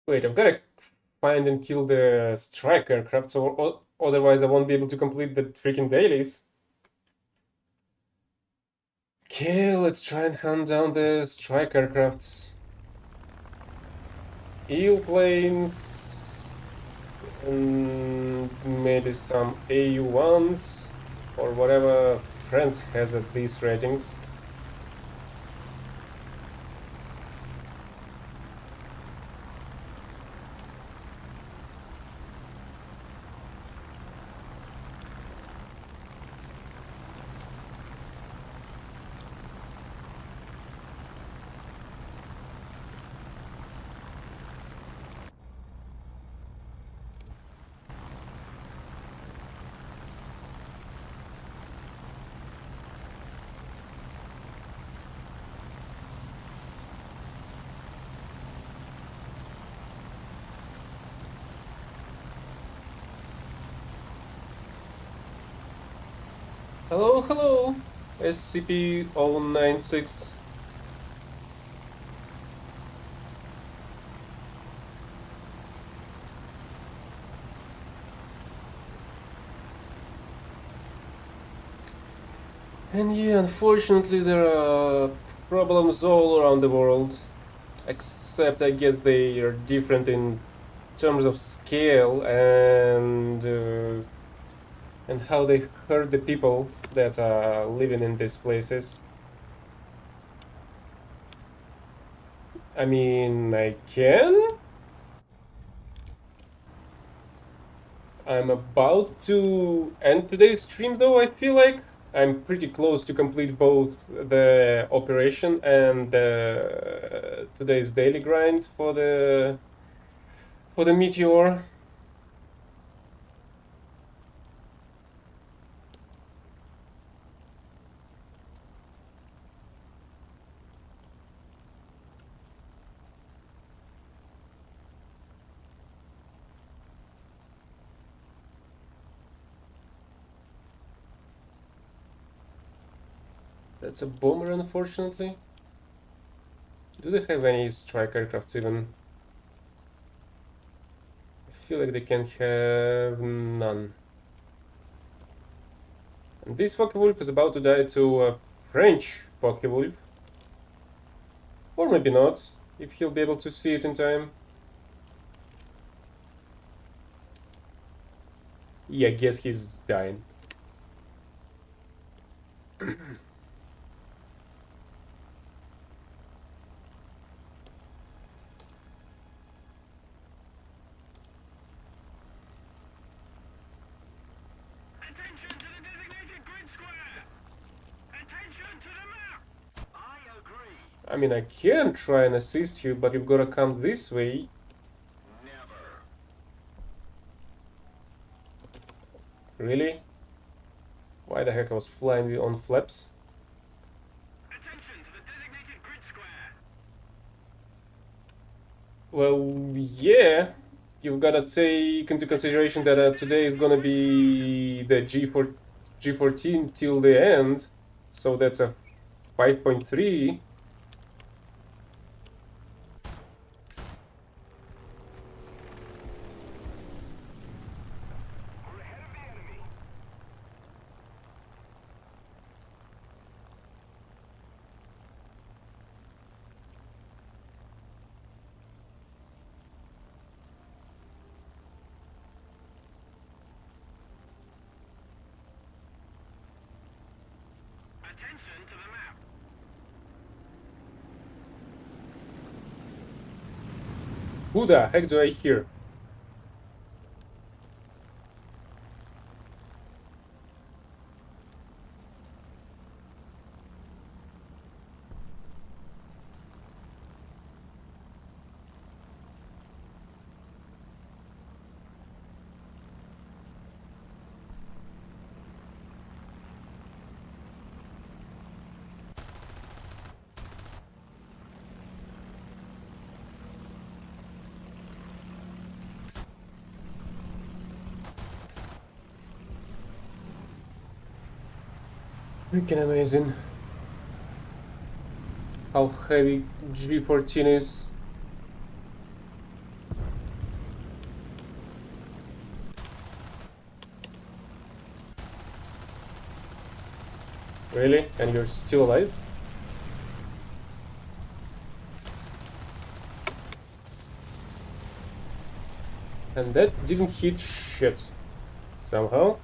Wait, I've gotta find and kill the strike aircraft, so otherwise I won't be able to complete the freaking dailies. Okay, let's try and hunt down the strike aircrafts. Eel planes, and maybe some AU-1s, or whatever France has at these ratings. Hello, hello, SCP-096. And yeah, unfortunately there are problems all around the world. Except I guess they are different in terms of scale and how they hurt the people that are living in these places. I mean, I can. I'm about to end today's stream though, I feel like. I'm pretty close to complete both the operation and today's daily grind for the meteor. That's a bomber, unfortunately. Do they have any strike aircrafts even? I feel like they can have none. And this Focke-Wulf is about to die to a French Focke-Wulf. Or maybe not, if he'll be able to see it in time. Yeah, I guess he's dying. Attention to the designated grid square! Attention to the map! I agree. I mean, I can try and assist you, but you've gotta come this way. Never. Really? Why the heck I was flying on flaps? Attention to the designated grid square! Well, yeah. You've gotta take into consideration that today is gonna be the G14 till the end. So that's a 5.3. We're ahead of the enemy. Attention to the map. Who the heck do I hear? Freaking amazing. How heavy G14 is. Really? And you're still alive? And that didn't hit shit. Somehow.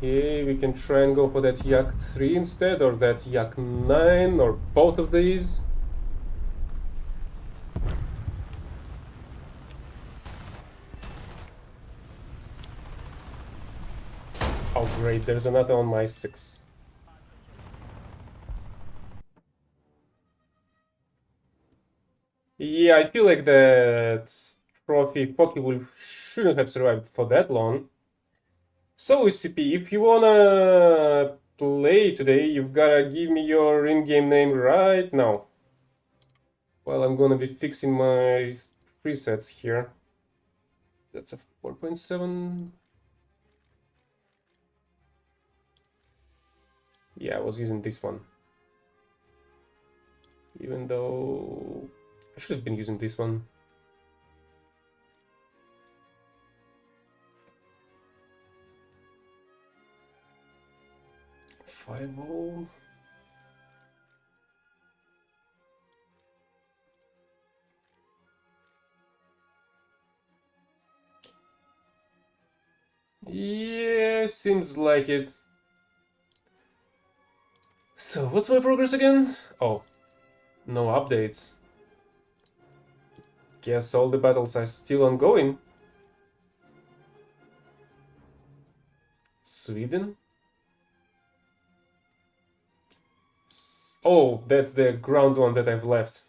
Okay, we can try and go for that Yak 3 instead, or that Yak 9, or both of these. Oh great, there's another on my 6. Yeah, I feel like that trophy Pokéball shouldn't have survived for that long. So, CP, if you wanna play today, you've gotta give me your in-game name right now. Well, I'm gonna be fixing my presets here. That's a 4.7. Yeah, I was using this one. Even though I should have been using this one. Fireball. Yeah, seems like it. So, what's my progress again? Oh, no updates. Guess all the battles are still ongoing. Sweden? Oh, that's the ground one that I've left.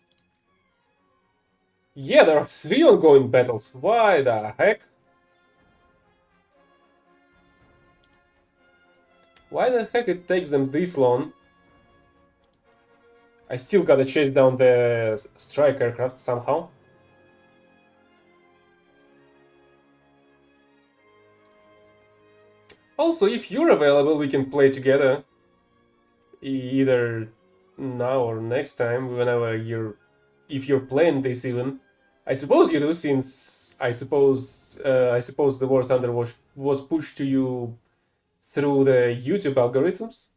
Yeah, there are 3 ongoing battles. Why the heck? Why the heck it takes them this long? I still gotta chase down the strike aircraft somehow. Also, if you're available, we can play together. Either now or next time, whenever if you're playing this even. I suppose you do, since I suppose the War Thunder was pushed to you through the YouTube algorithms.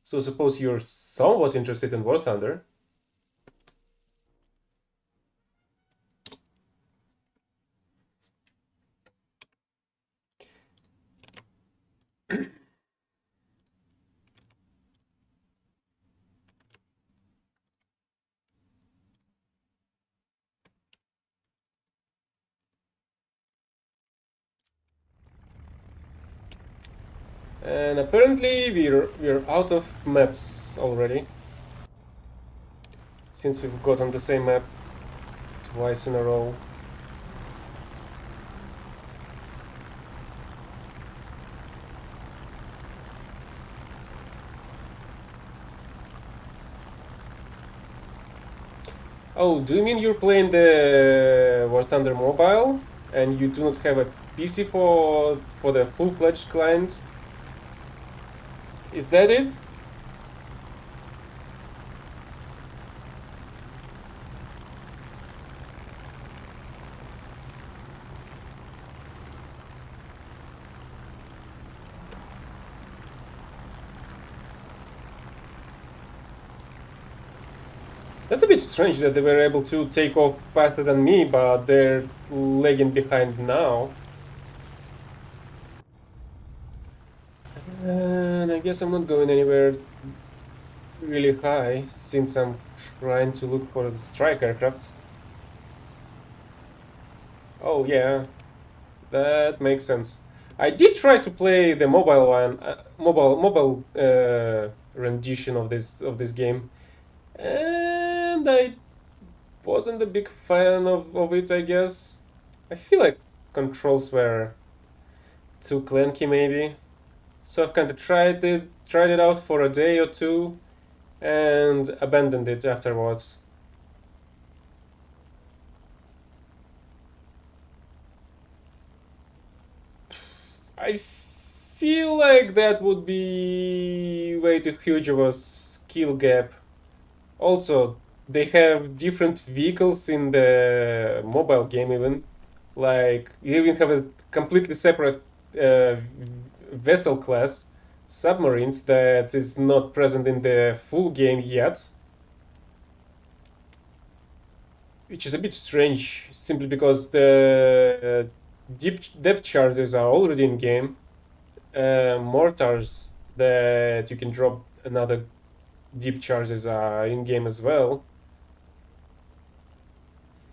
So suppose you're somewhat interested in War Thunder. And apparently we're out of maps already, since we've got on the same map twice in a row. Oh, do you mean you're playing the War Thunder mobile and you do not have a PC for the full-fledged client? Is that it? That's a bit strange that they were able to take off faster than me, but they're lagging behind now. And I guess I'm not going anywhere really high since I'm trying to look for the strike aircrafts. Oh yeah, that makes sense. I did try to play the mobile one, mobile rendition of this game, and I wasn't a big fan of it. I guess I feel like controls were too clunky, maybe. So I've kind of tried it out for a day or two, and abandoned it afterwards. I feel like that would be way too huge of a skill gap. Also, they have different vehicles in the mobile game, even. Like, you even have a completely separate uh, vessel class, submarines, that is not present in the full game yet. Which is a bit strange, simply because the deep depth charges are already in game. Mortars that you can drop another deep charges are in game as well.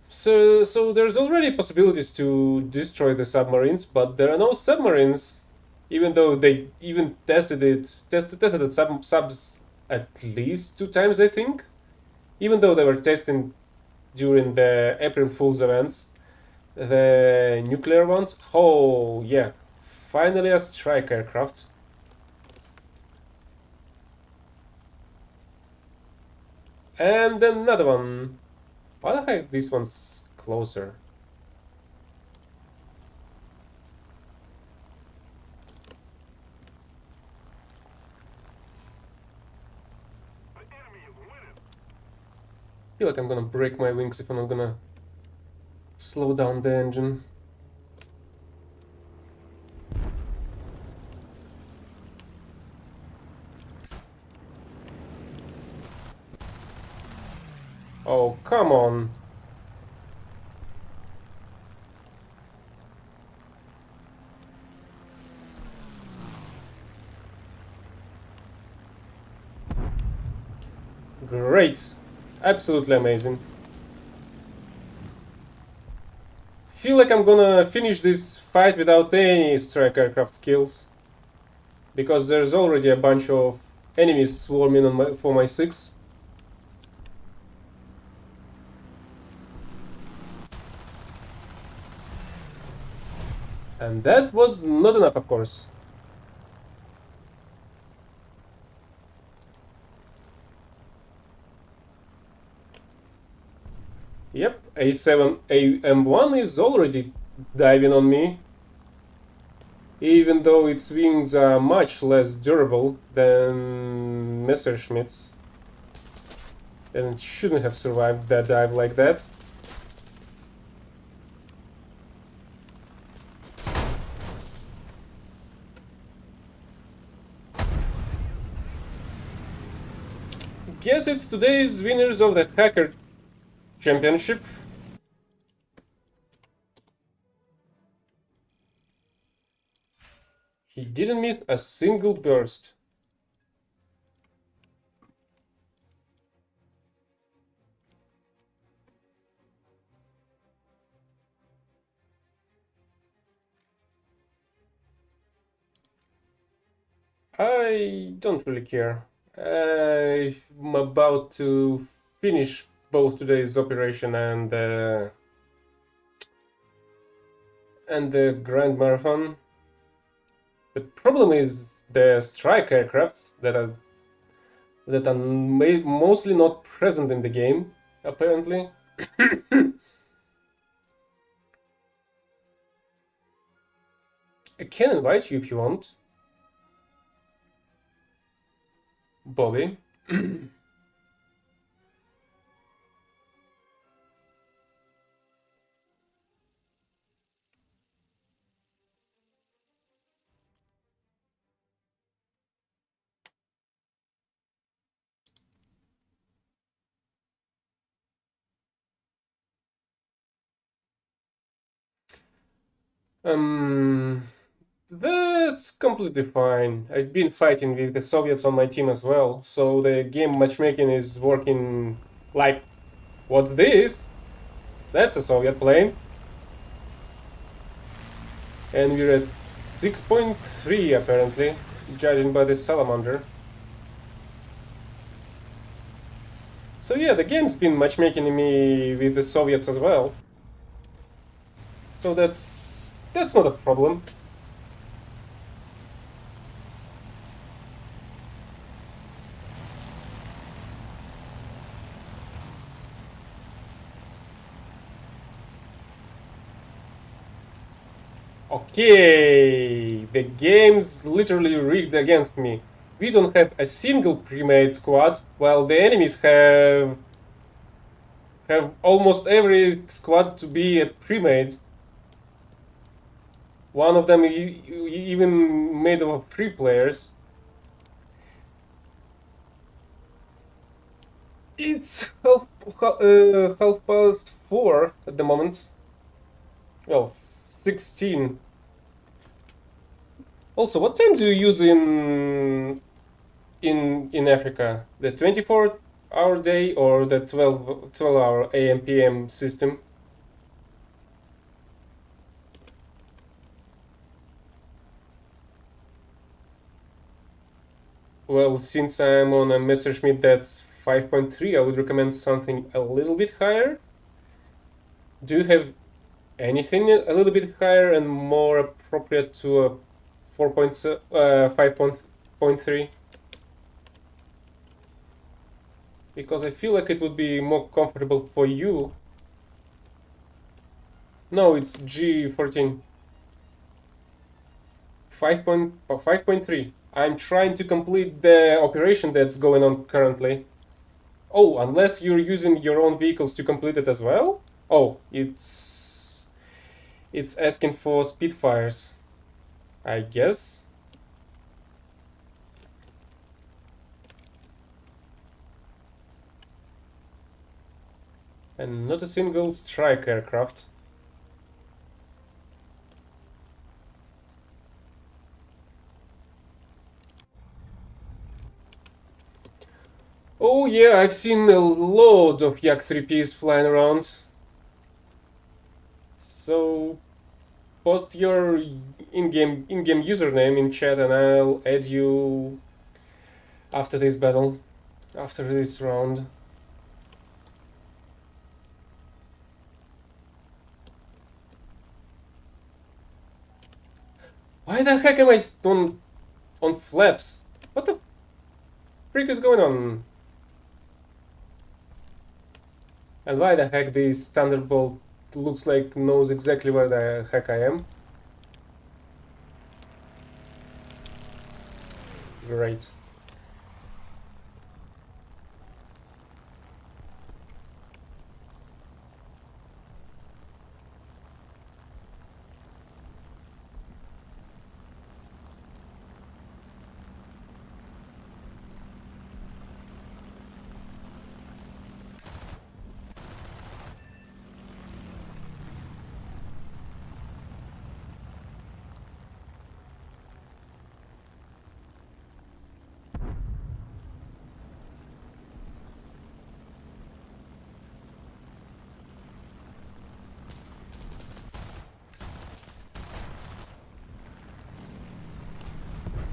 So there's already possibilities to destroy the submarines, but there are no submarines, even though they even tested the subs at least 2 times, I think. Even though they were testing during the April Fool's events, the nuclear ones. Oh yeah, finally a strike aircraft. And another one. Why the heck this one's closer? The enemy is winning. I feel like I'm gonna break my wings if I'm not gonna slow down the engine. Oh, come on. Great. Absolutely amazing. Feel like I'm gonna finish this fight without any strike aircraft skills. Because there's already a bunch of enemies swarming on for my 6. And that was not enough, of course. Yep, A7 AM1 is already diving on me, even though its wings are much less durable than Messerschmitt's, and it shouldn't have survived that dive like that. Guess it's today's winners of the Hacker Championship. He didn't miss a single burst. I don't really care. I'm about to finish both today's operation and the Grand Marathon. The problem is the strike aircrafts that are mostly not present in the game, apparently. I can invite you if you want, Bobby. Um, That's completely fine. I've been fighting with the Soviets on my team as well, so the game matchmaking is working like, what's this? That's a Soviet plane. And we're at 6.3 apparently, judging by the salamander. So yeah, the game's been matchmaking me with the Soviets as well. So that's not a problem. Okay, the game's literally rigged against me. We don't have a single pre-made squad, while the enemies have almost every squad to be a pre-made. One of them even made of 3 players. It's half past 4 at the moment. Well, 16. Also, what time do you use in Africa? The 24-hour day or the 12-hour AM PM system? Well, since I'm on a Messerschmitt that's 5.3, I would recommend something a little bit higher. Do you have anything a little bit higher and more appropriate to a 5.3? Because I feel like it would be more comfortable for you. No, it's G14. 5.3. I'm trying to complete the operation that's going on currently. Oh, unless you're using your own vehicles to complete it as well? Oh, it's asking for Spitfires, I guess. And not a single strike aircraft. Oh yeah, I've seen a load of Yak 3Ps flying around. So post your in-game username in chat and I'll add you after this battle, after this round. Why the heck am I on flaps? What the freak is going on? And why the heck this Thunderbolt looks like knows exactly where the heck I am? Great.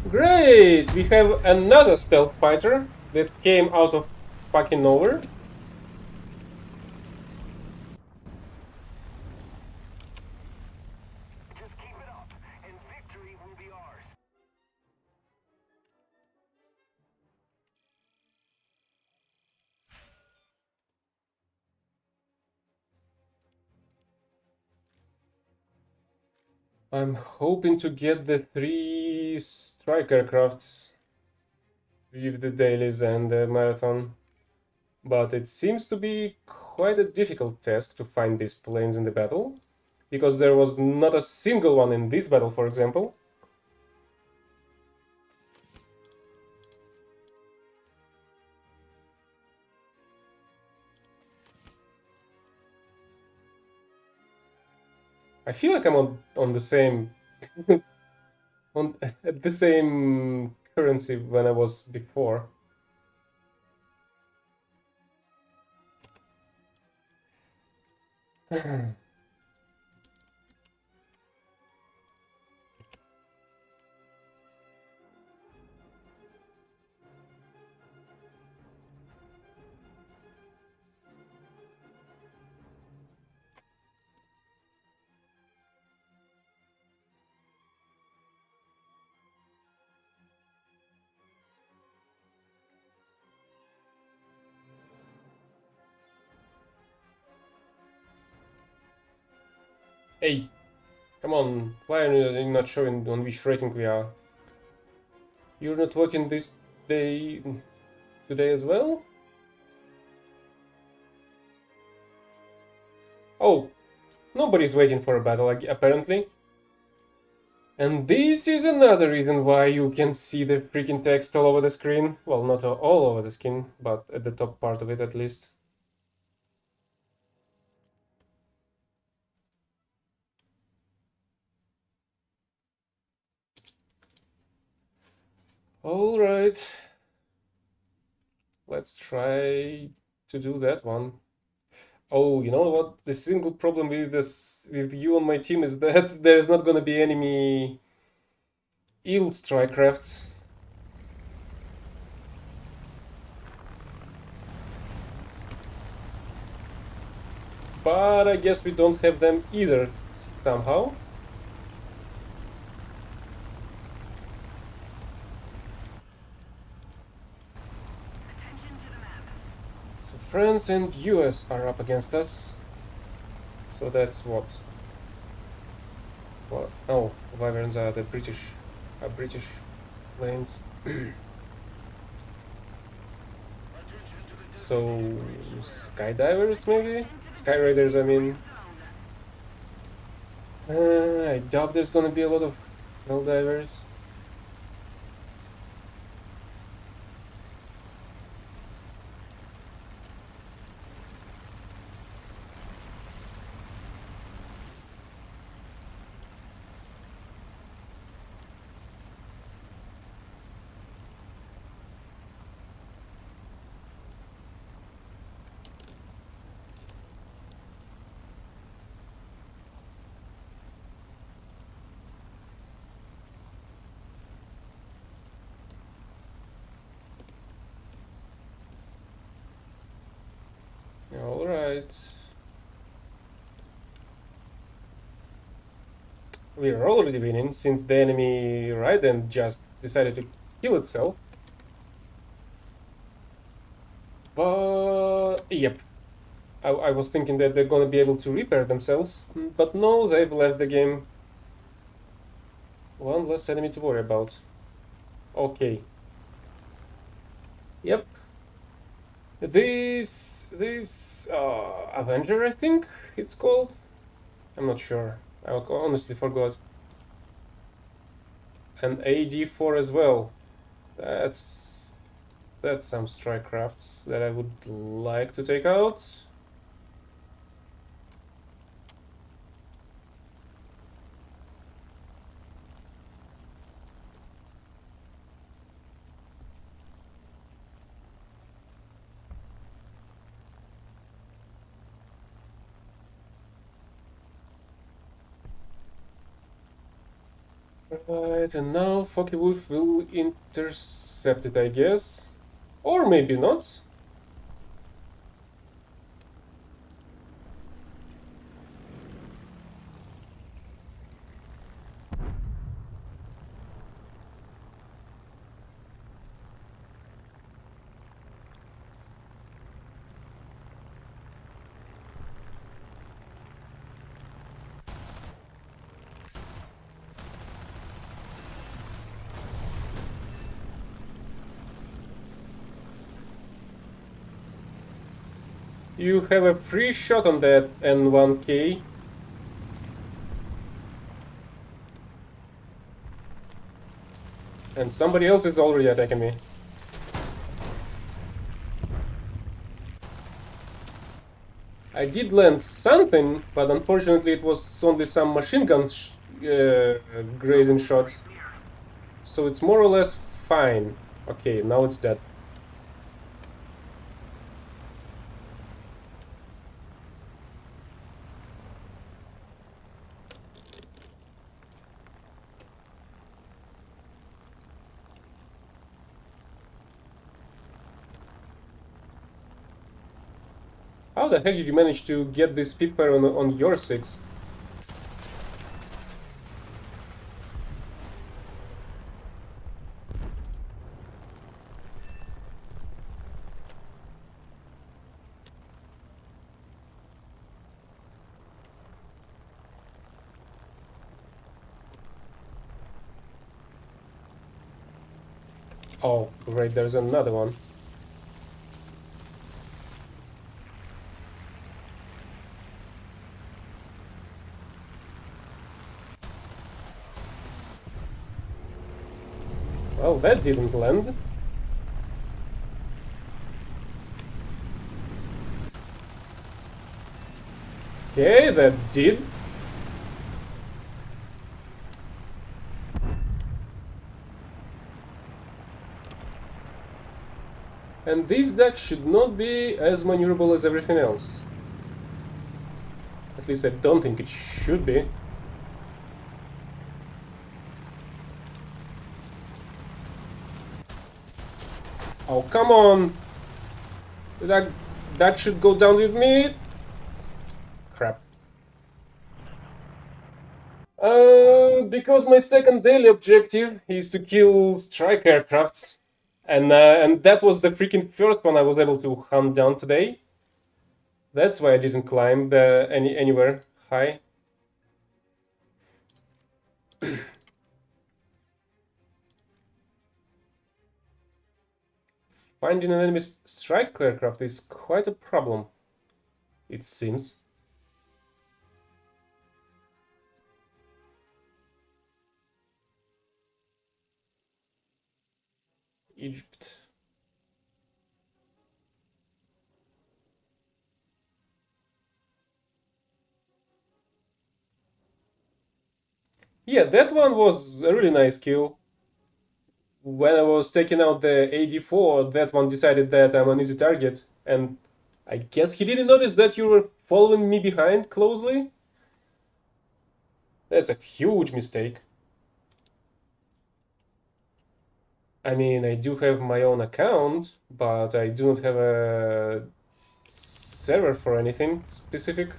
Great! We have another stealth fighter that came out of fucking nowhere. Just keep it up, and victory will be ours. I'm hoping to get the 3 strike aircrafts with the dailies and the marathon. But it seems to be quite a difficult task to find these planes in the battle, because there was not a single one in this battle, for example. I feel like I'm on the same on at the same currency when I was before. Hey, come on, why are you not showing on which rating we are? You're not working this day today as well? Oh, nobody's waiting for a battle, apparently. And this is another reason why you can see the freaking text all over the screen. Well, not all over the screen, but at the top part of it at least. Alright. Let's try to do that one. Oh, you know what? The single problem with this, with you on my team, is that there's not gonna be enemy yield strike crafts. But I guess we don't have them either somehow. So France and US are up against us. So that's what? For, oh, Wyverns are the British planes. So skydivers maybe? Skyriders, I mean. I doubt there's gonna be a lot of Helldivers. Alright. We're already winning since the enemy right end just decided to kill itself. But yep. I was thinking that they're gonna be able to repair themselves, but no, they've left the game. One less enemy to worry about. Okay. Yep. This Avenger, I think it's called. I'm not sure. I honestly forgot. And AD4 as well. That's some strike crafts that I would like to take out. Right, and now Focke-Wulf will intercept it, I guess. Or maybe not. You have a free shot on that N1K. And somebody else is already attacking me. I did land something, but unfortunately it was only some machine gun grazing shots. So it's more or less fine. Okay, now it's dead. How the heck did you manage to get this Spitfire on your 6? Oh, great, there's another one. Well, that didn't land. Okay, that did. And this deck should not be as maneuverable as everything else. At least I don't think it should be. Oh, come on! That should go down with me. Crap. Because my second daily objective is to kill strike aircrafts, and that was the freaking first one I was able to hunt down today. That's why I didn't climb anywhere high. Finding an enemy strike aircraft is quite a problem, it seems. Egypt. Yeah, that one was a really nice kill. When I was taking out the AD4, that one decided that I'm an easy target, and I guess he didn't notice that you were following me behind closely. That's a huge mistake. I mean, I do have my own account, but I do not have a server for anything specific.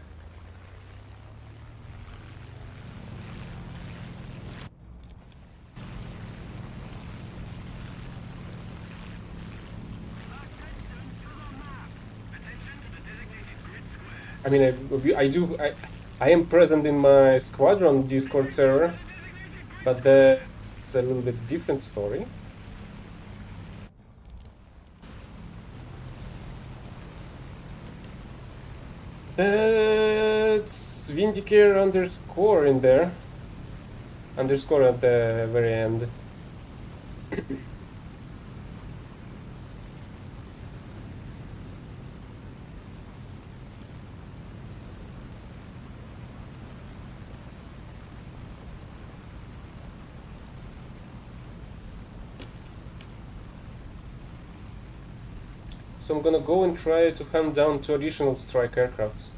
I mean, I am present in my squadron Discord server, but that's a little bit different story. That's Vindicare underscore in there. Underscore at the very end. So I'm gonna go and try to hunt down 2 additional strike aircrafts.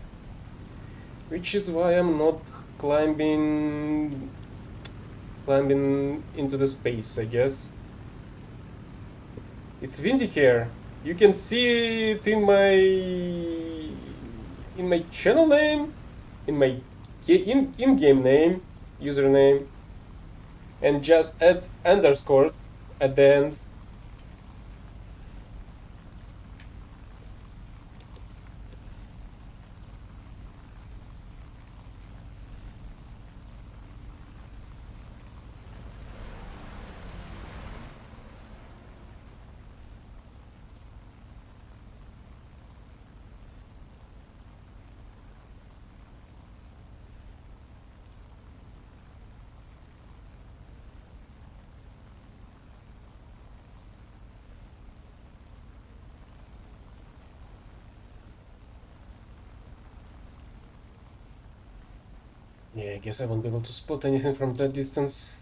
Which is why I'm not climbing into the space, I guess. It's Vindicare. You can see it in my channel name, in my in-game name, username, and just add underscore at the end. Yeah, I guess I won't be able to spot anything from that distance.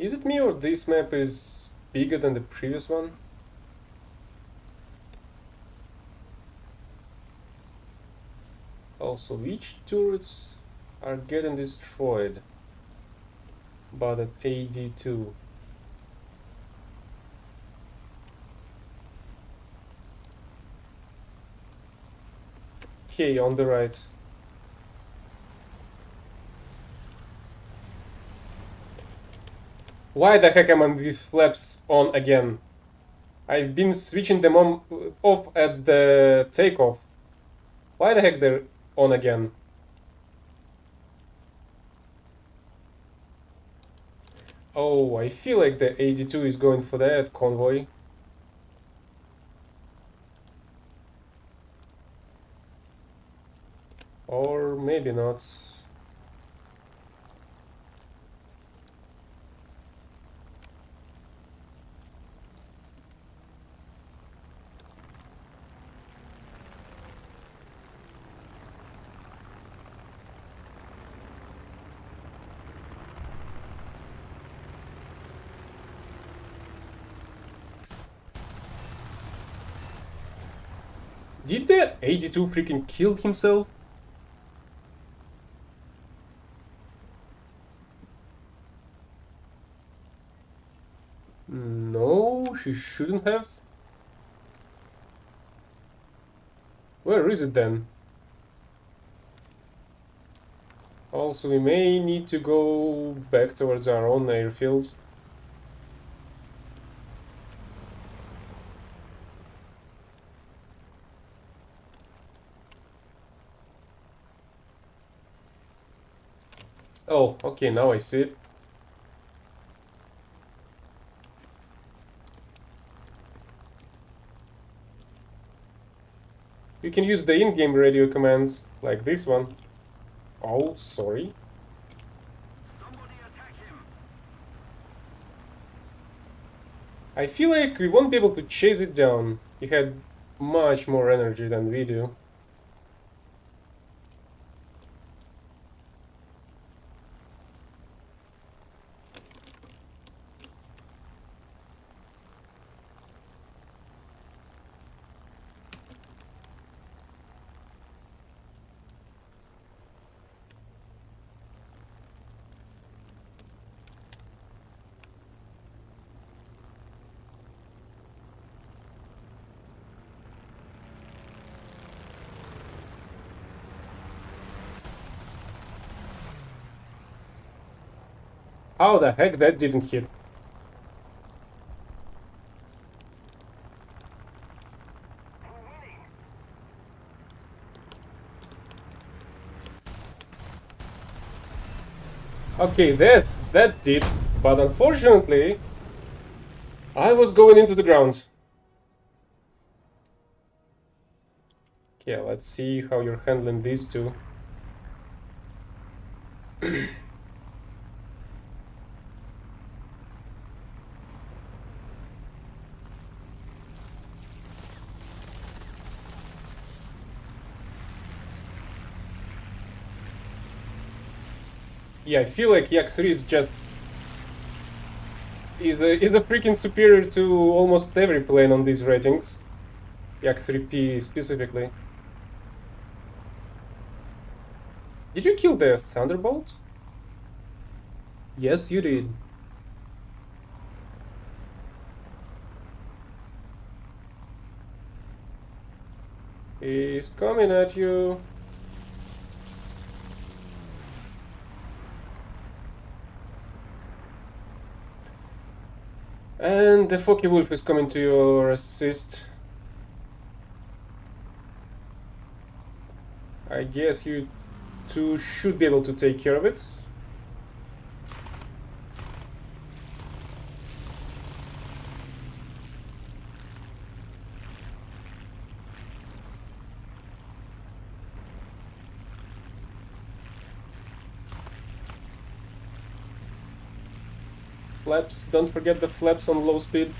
Is it me or this map is bigger than the previous one? Also, which turrets are getting destroyed? But at AD2. Okay, on the right. Why the heck am I with flaps on again? I've been switching them on off at the takeoff. Why the heck they're on again? Oh, I feel like the AD2 is going for that convoy. Or maybe not. Did the AD2 freaking kill himself? No, she shouldn't have. Where is it then? Also, we may need to go back towards our own airfield. Oh, okay, now I see it. You can use the in-game radio commands, like this one. Oh, sorry. Somebody attack him. I feel like we won't be able to chase it down. He had much more energy than we do. How the heck that didn't hit? Okay, that did, but unfortunately, I was going into the ground. Okay, let's see how you're handling these two. Yeah, I feel like Yak 3 is just is a freaking superior to almost every plane on these ratings. Yak 3P specifically. Did you kill the Thunderbolt? Yes, you did. He's coming at you. And the Focky Wolf is coming to your assist. I guess you two should be able to take care of it. Flaps, don't forget the flaps on low speed.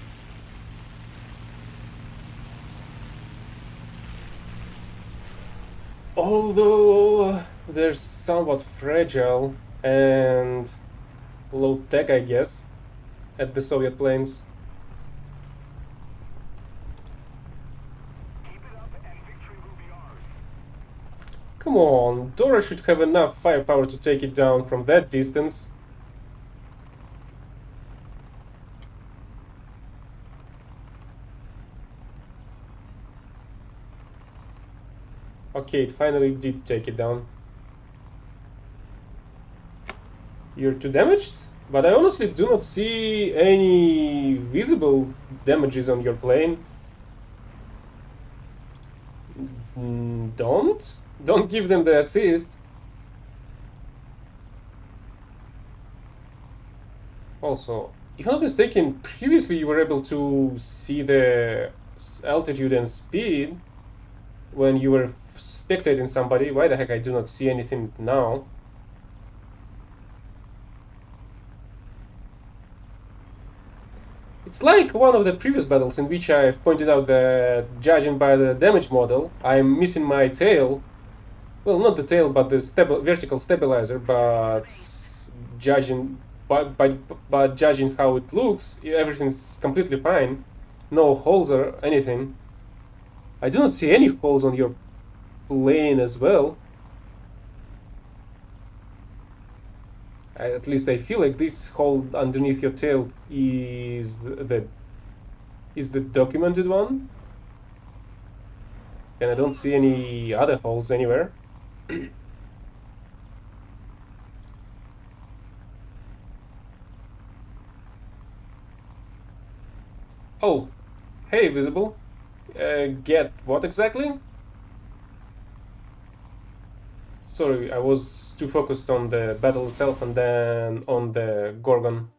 Although they're somewhat fragile and low tech, I guess. at the Soviet planes. Keep it up and victory will be ours. Come on, Dora should have enough firepower to take it down from that distance. Okay, it finally did take it down. You're too damaged? But I honestly do not see any visible damages on your plane. Don't? Don't give them the assist. Also, if I'm not mistaken, previously you were able to see the altitude and speed when you were spectating somebody. Why the heck I do not see anything now? It's like one of the previous battles in which I've pointed out that, judging by the damage model, I'm missing my tail. Well, not the tail, but the vertical stabilizer, but judging but judging how it looks, everything's completely fine. No holes or anything. I do not see any holes on your plane as well. At least I feel like this hole underneath your tail is the documented one, and I don't see any other holes anywhere. Oh, hey, visible. Get what exactly? Sorry, I was too focused on the battle itself and then on the Gorgon.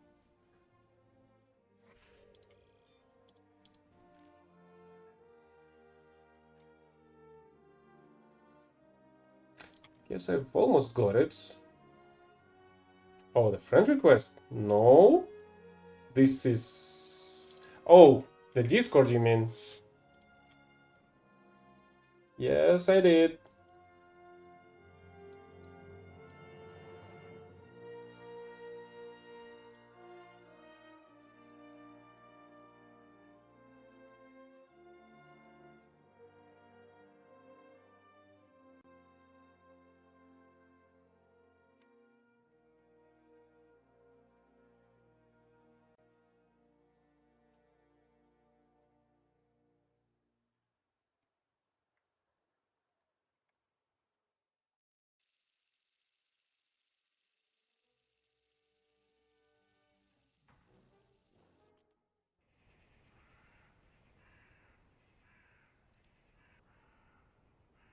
Guess I've almost got it. Oh, the friend request? No? This is... Oh, the Discord you mean? Yes, I did.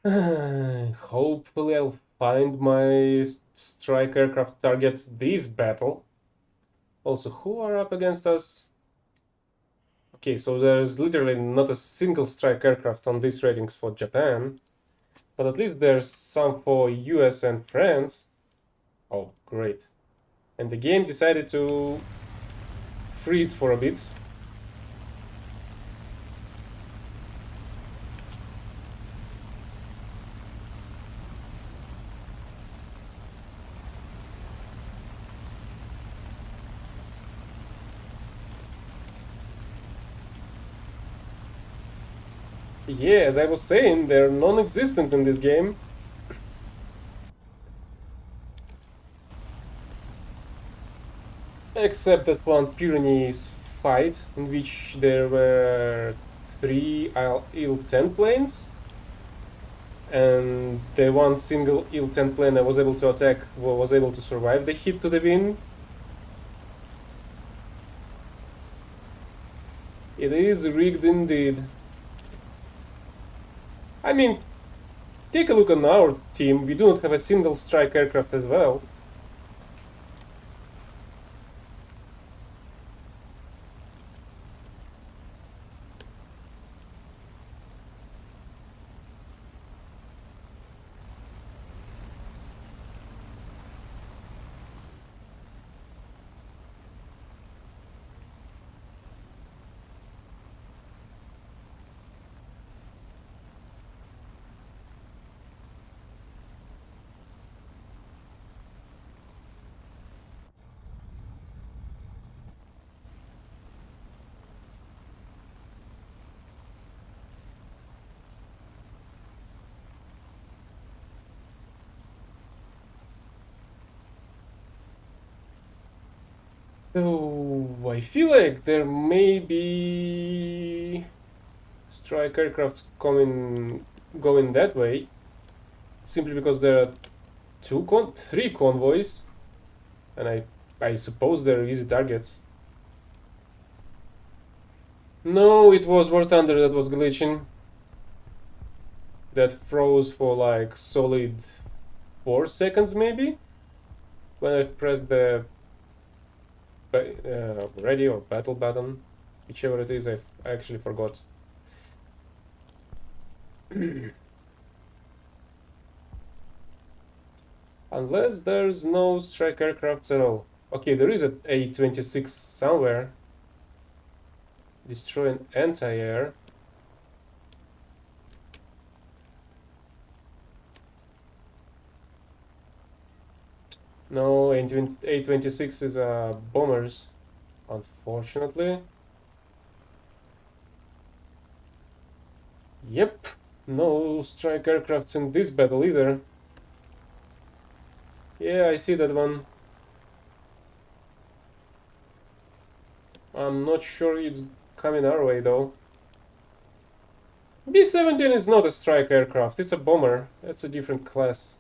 Hopefully I'll find my strike aircraft targets this battle. Also, who are up against us? Okay, so there's literally not a single strike aircraft on these ratings for Japan. But at least there's some for US and France. Oh, great. And the game decided to freeze for a bit. Yeah, as I was saying, they're non-existent in this game. Except that one Pyrenees fight, in which there were three Il-10 planes. And the one single Il-10 plane I was able to attack was able to survive the hit to the wing. It is rigged indeed. I mean, take a look on our team. We do not have a single strike aircraft as well. So I feel like there may be strike aircrafts going that way, simply because there are three convoys, and I suppose they're easy targets. No, it was War Thunder that was glitching. That froze for like solid 4 seconds maybe when I pressed the ready or battle button, whichever it is. I actually forgot. Unless there's no strike aircrafts at all. Okay, there is an A-26 somewhere. Destroy an anti-air. No, A-26 is bombers, unfortunately. Yep, no strike aircrafts in this battle either. Yeah, I see that one. I'm not sure it's coming our way though. B-17 is not a strike aircraft, it's a bomber. It's a different class.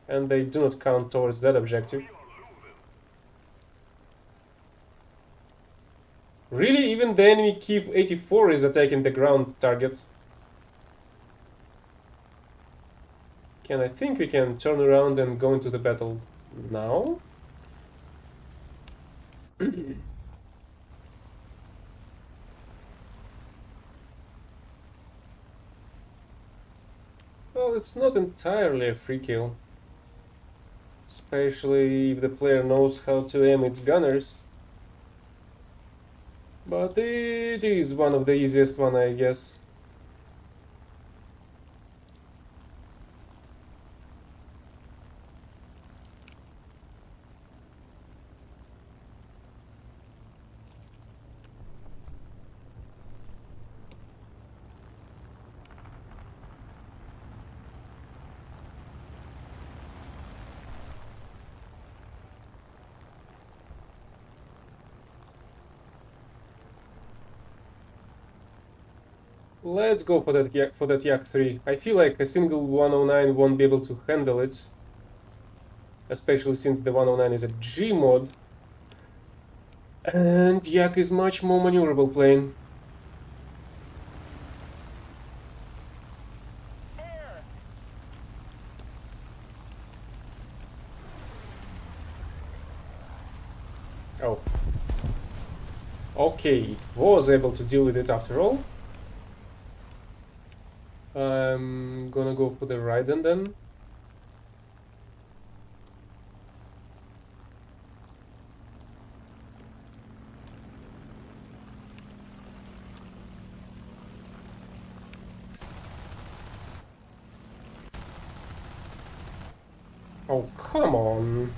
And they do not count towards that objective. Really, even the enemy Kiev 84 is attacking the ground targets. I think we can turn around and go into the battle now? Well, it's not entirely a free kill. Especially if the player knows how to aim its gunners. But it is one of the easiest one, I guess. Let's go for that Yak 3. I feel like a single 109 won't be able to handle it. Especially since the 109 is a G mod. And Yak is much more maneuverable plane. Oh. Okay, it was able to deal with it after all. I'm gonna go for the Raiden then. Oh, come on.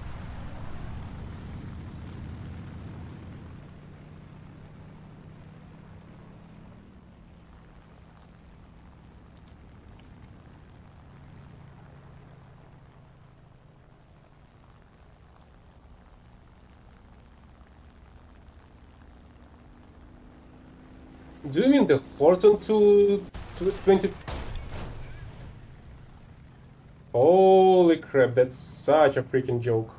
Do you mean the Horton 20? Holy crap, that's such a freaking joke.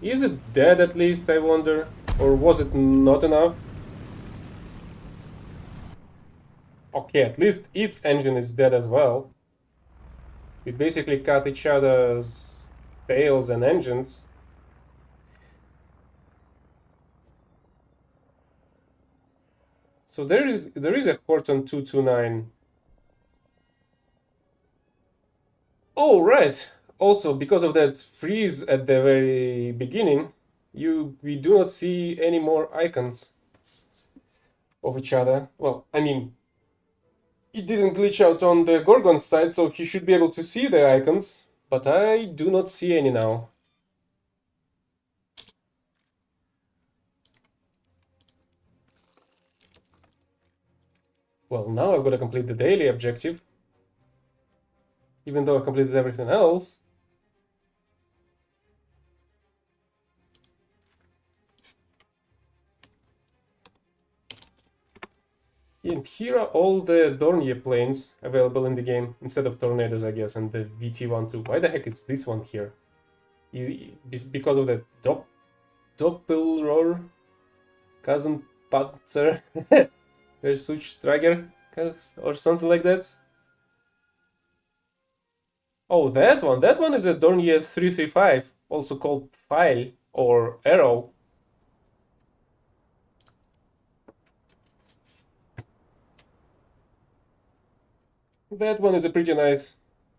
Is it dead at least, I wonder? Or was it not enough? Okay, at least its engine is dead as well. We basically cut each other's tails and engines. So there is a Horton 229. Oh, right. Also, because of that freeze at the very beginning, we do not see any more icons of each other. Well, I mean, it didn't glitch out on the Gorgon's side, so he should be able to see the icons, but I do not see any now. Well, now I've got to complete the daily objective, even though I completed everything else. And here are all the Dornier planes available in the game, instead of tornadoes, I guess, and the VT-1 too. Why the heck is this one here? Is it because of the Doppelrohr Cousin Panzer Versuchsträger or something like that? Oh, that one! That one is a Dornier 335, also called File or Arrow. That one is a pretty nice.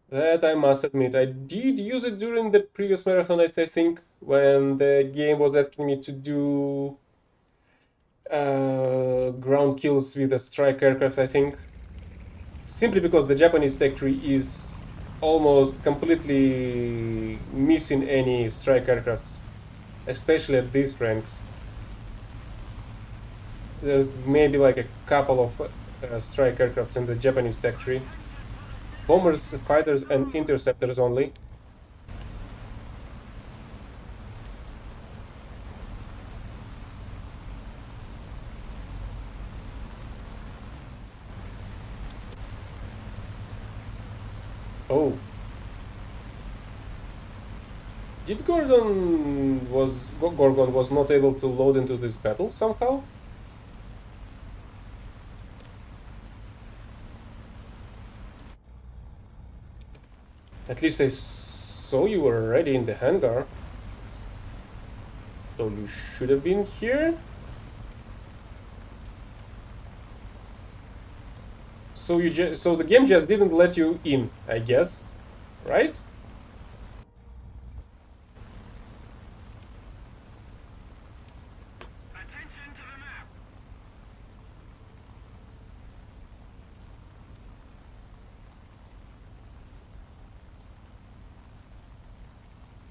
That I must admit. I did use it during the previous marathon, I think, when the game was asking me to do ground kills with a strike aircraft, I think. Simply because the Japanese tech tree is almost completely missing any strike aircrafts, especially at these ranks. There's maybe like a couple of strike aircrafts in the Japanese tech tree. Bombers, fighters, and interceptors only. Oh. Did Gorgon was not able to load into this battle somehow? At least I saw you were already in the hangar. So you should have been here? So the game just didn't let you in, I guess, right? Attention to the map.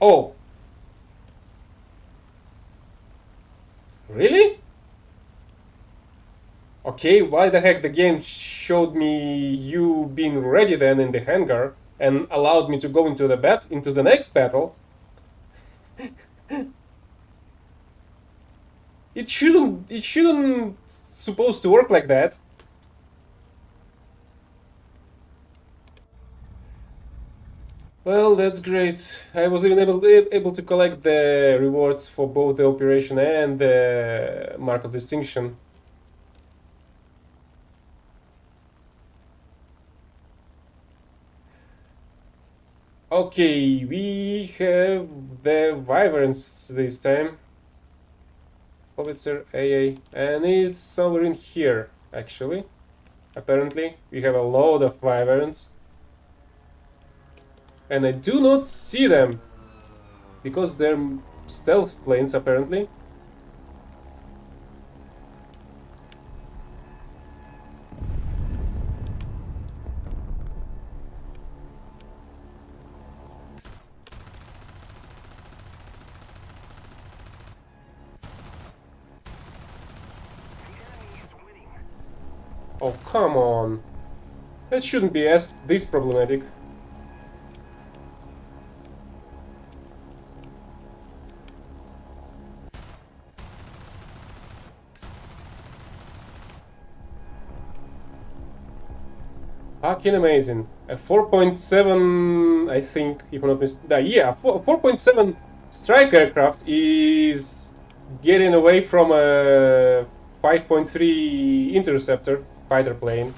Oh, really? Okay, why the heck the game showed me you being ready then in the hangar and allowed me to go into the next battle? It shouldn't supposed to work like that. Well, that's great. I was even able to collect the rewards for both the operation and the Mark of Distinction. Okay, we have the Wyverns this time. Howitzer AA, and it's somewhere in here, actually. Apparently, we have a load of Wyverns. And I do not see them, because they're stealth planes, apparently. Oh, come on. That shouldn't be as this problematic. Fucking amazing. A 4.7, I think, if I'm not mistaken. Yeah, 4.7 strike aircraft is getting away from a 5.3 interceptor fighter plane.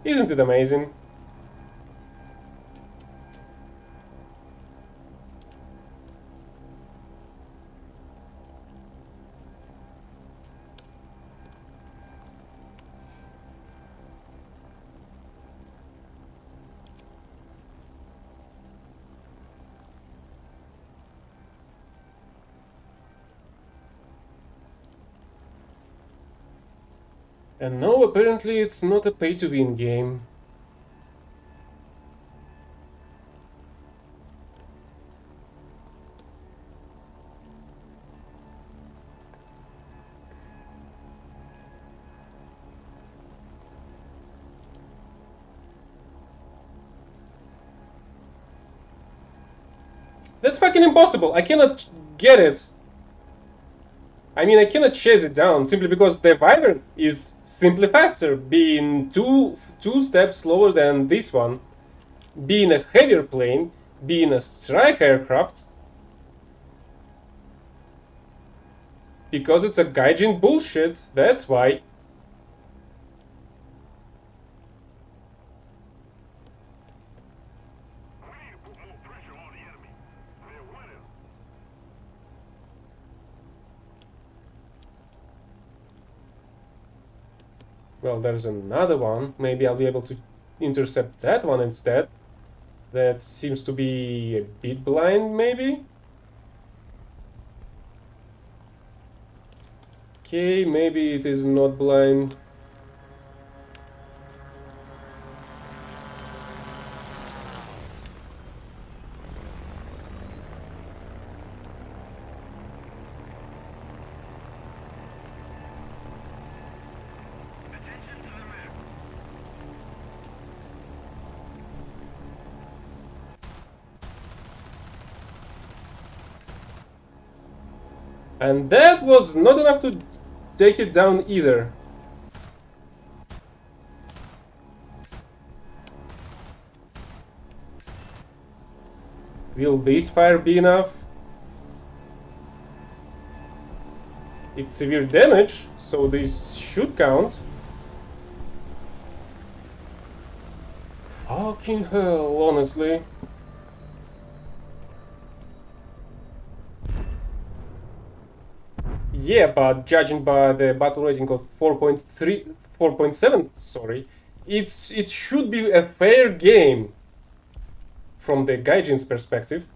Isn't it amazing? And no, apparently it's not a pay-to-win game. That's fucking impossible. I cannot get it. I mean, I cannot chase it down simply because the Wyvern is simply faster, being two steps slower than this one, being a heavier plane, being a strike aircraft, because it's a gaijin bullshit. That's why. We need to put more pressure on the enemy. They're winning. Well, there's another one. Maybe I'll be able to intercept that one instead. That seems to be a bit blind, maybe? Okay, maybe it is not blind. Attention to the map. And that was not enough to take it down either. Will this fire be enough? It's severe damage, so this should count. Fucking hell, honestly. Yeah, but judging by the battle rating of 4.3, 4.7, sorry, it should be a fair game from the Gaijin's perspective.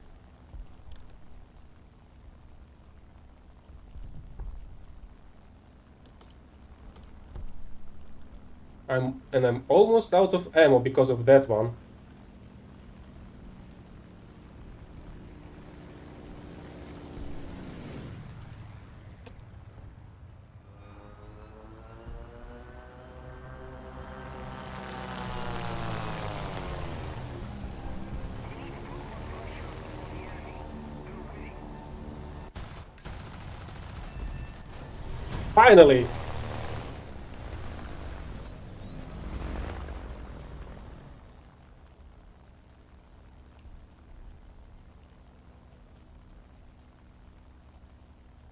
I'm almost out of ammo because of that one. Finally!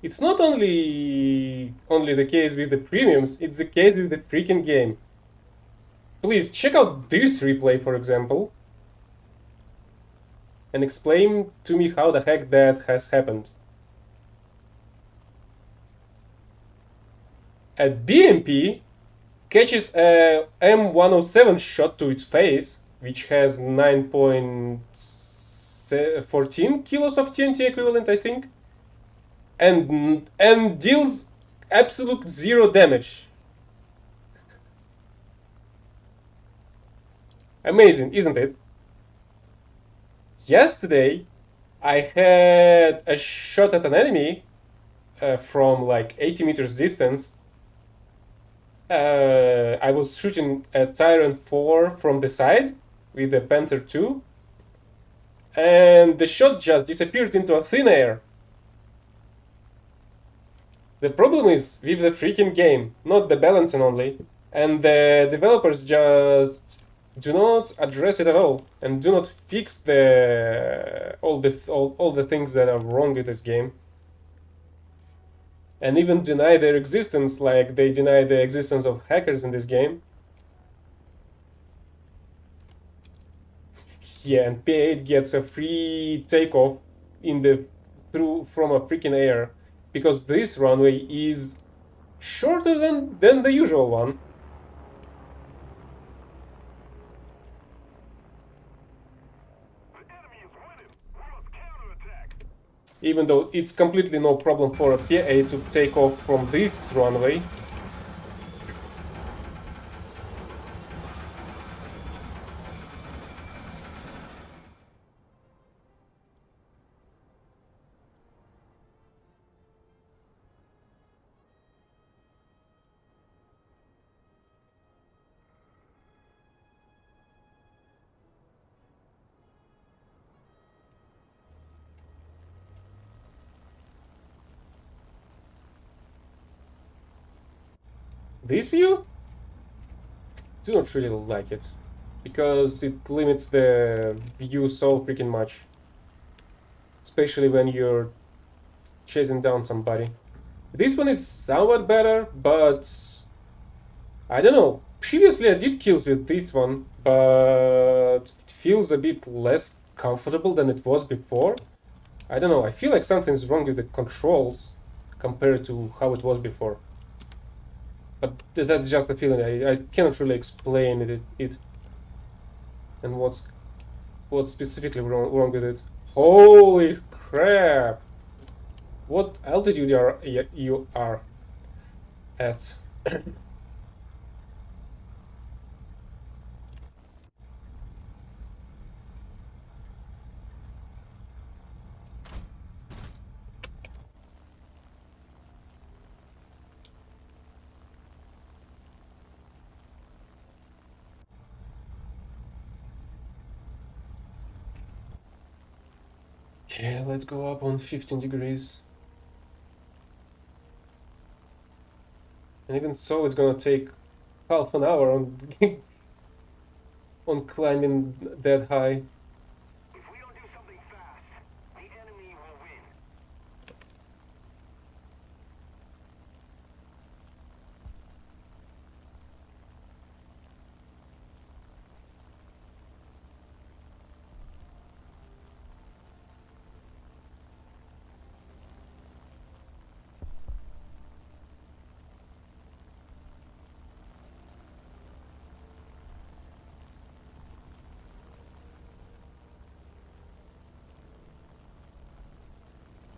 It's not only the case with the premiums, it's the case with the freaking game. Please check out this replay, for example, and explain to me how the heck that has happened. A BMP catches a M107 shot to its face, which has 9.14 kilos of TNT equivalent, I think, and deals absolute zero damage. Amazing, isn't it? Yesterday, I had a shot at an enemy from like 80 meters distance. I was shooting a Tyrant 4 from the side with the Panther 2, and the shot just disappeared into a thin air. The problem is with the freaking game, not the balancing only, and the developers just do not address it at all and do not fix all the things that are wrong with this game, and even deny their existence, like they deny the existence of hackers in this game. Yeah, and P8 gets a free takeoff from a freaking air because this runway is shorter than the usual one. The enemy is winning. We must counterattack. Even though it's completely no problem for a P8 to take off from this runway. This view? Do not really like it. Because it limits the view so freaking much. Especially when you're chasing down somebody. This one is somewhat better, but I don't know. Previously I did kills with this one, but it feels a bit less comfortable than it was before. I don't know, I feel like something's wrong with the controls compared to how it was before. But that's just a feeling, I cannot really explain it and what's specifically wrong with it. Holy crap! What altitude you are at? Okay, let's go up on 15 degrees. And even so, it's gonna take half an hour on on climbing that high. If we don't do something fast, the enemy will win.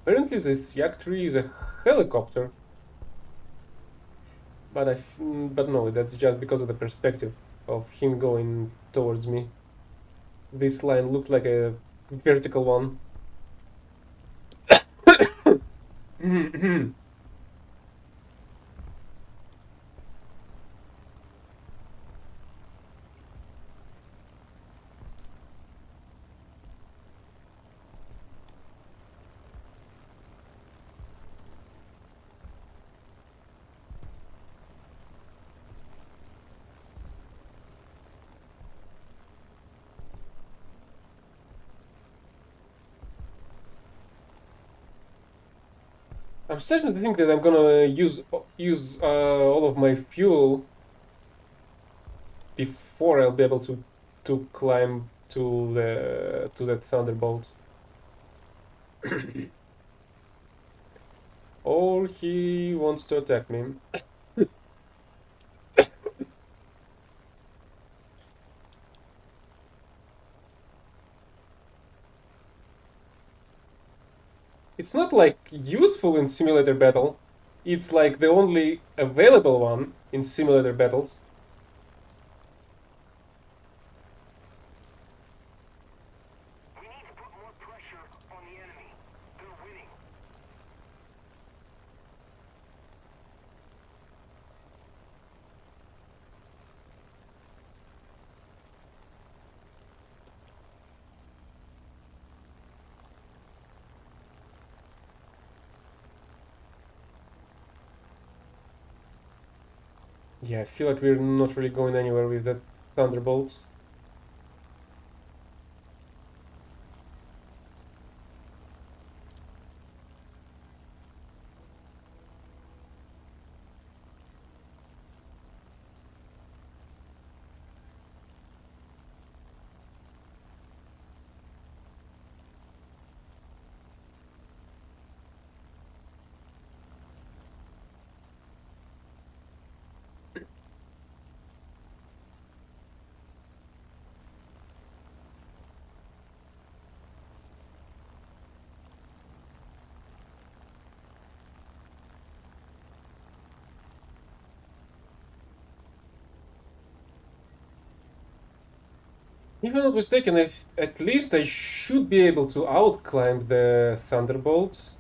Apparently, this yak tree is a helicopter, but but no, that's just because of the perspective of him going towards me. This line looked like a vertical one. I'm starting to think that I'm gonna use all of my fuel before I'll be able to climb to that thunderbolt. Or he wants to attack me. It's not like useful in simulator battle. It's like the only available one in simulator battles. We need to put more pressure on the enemy. They're winning. Yeah, I feel like we're not really going anywhere with that thunderbolt. If I'm not mistaken, at least I should be able to outclimb the thunderbolt.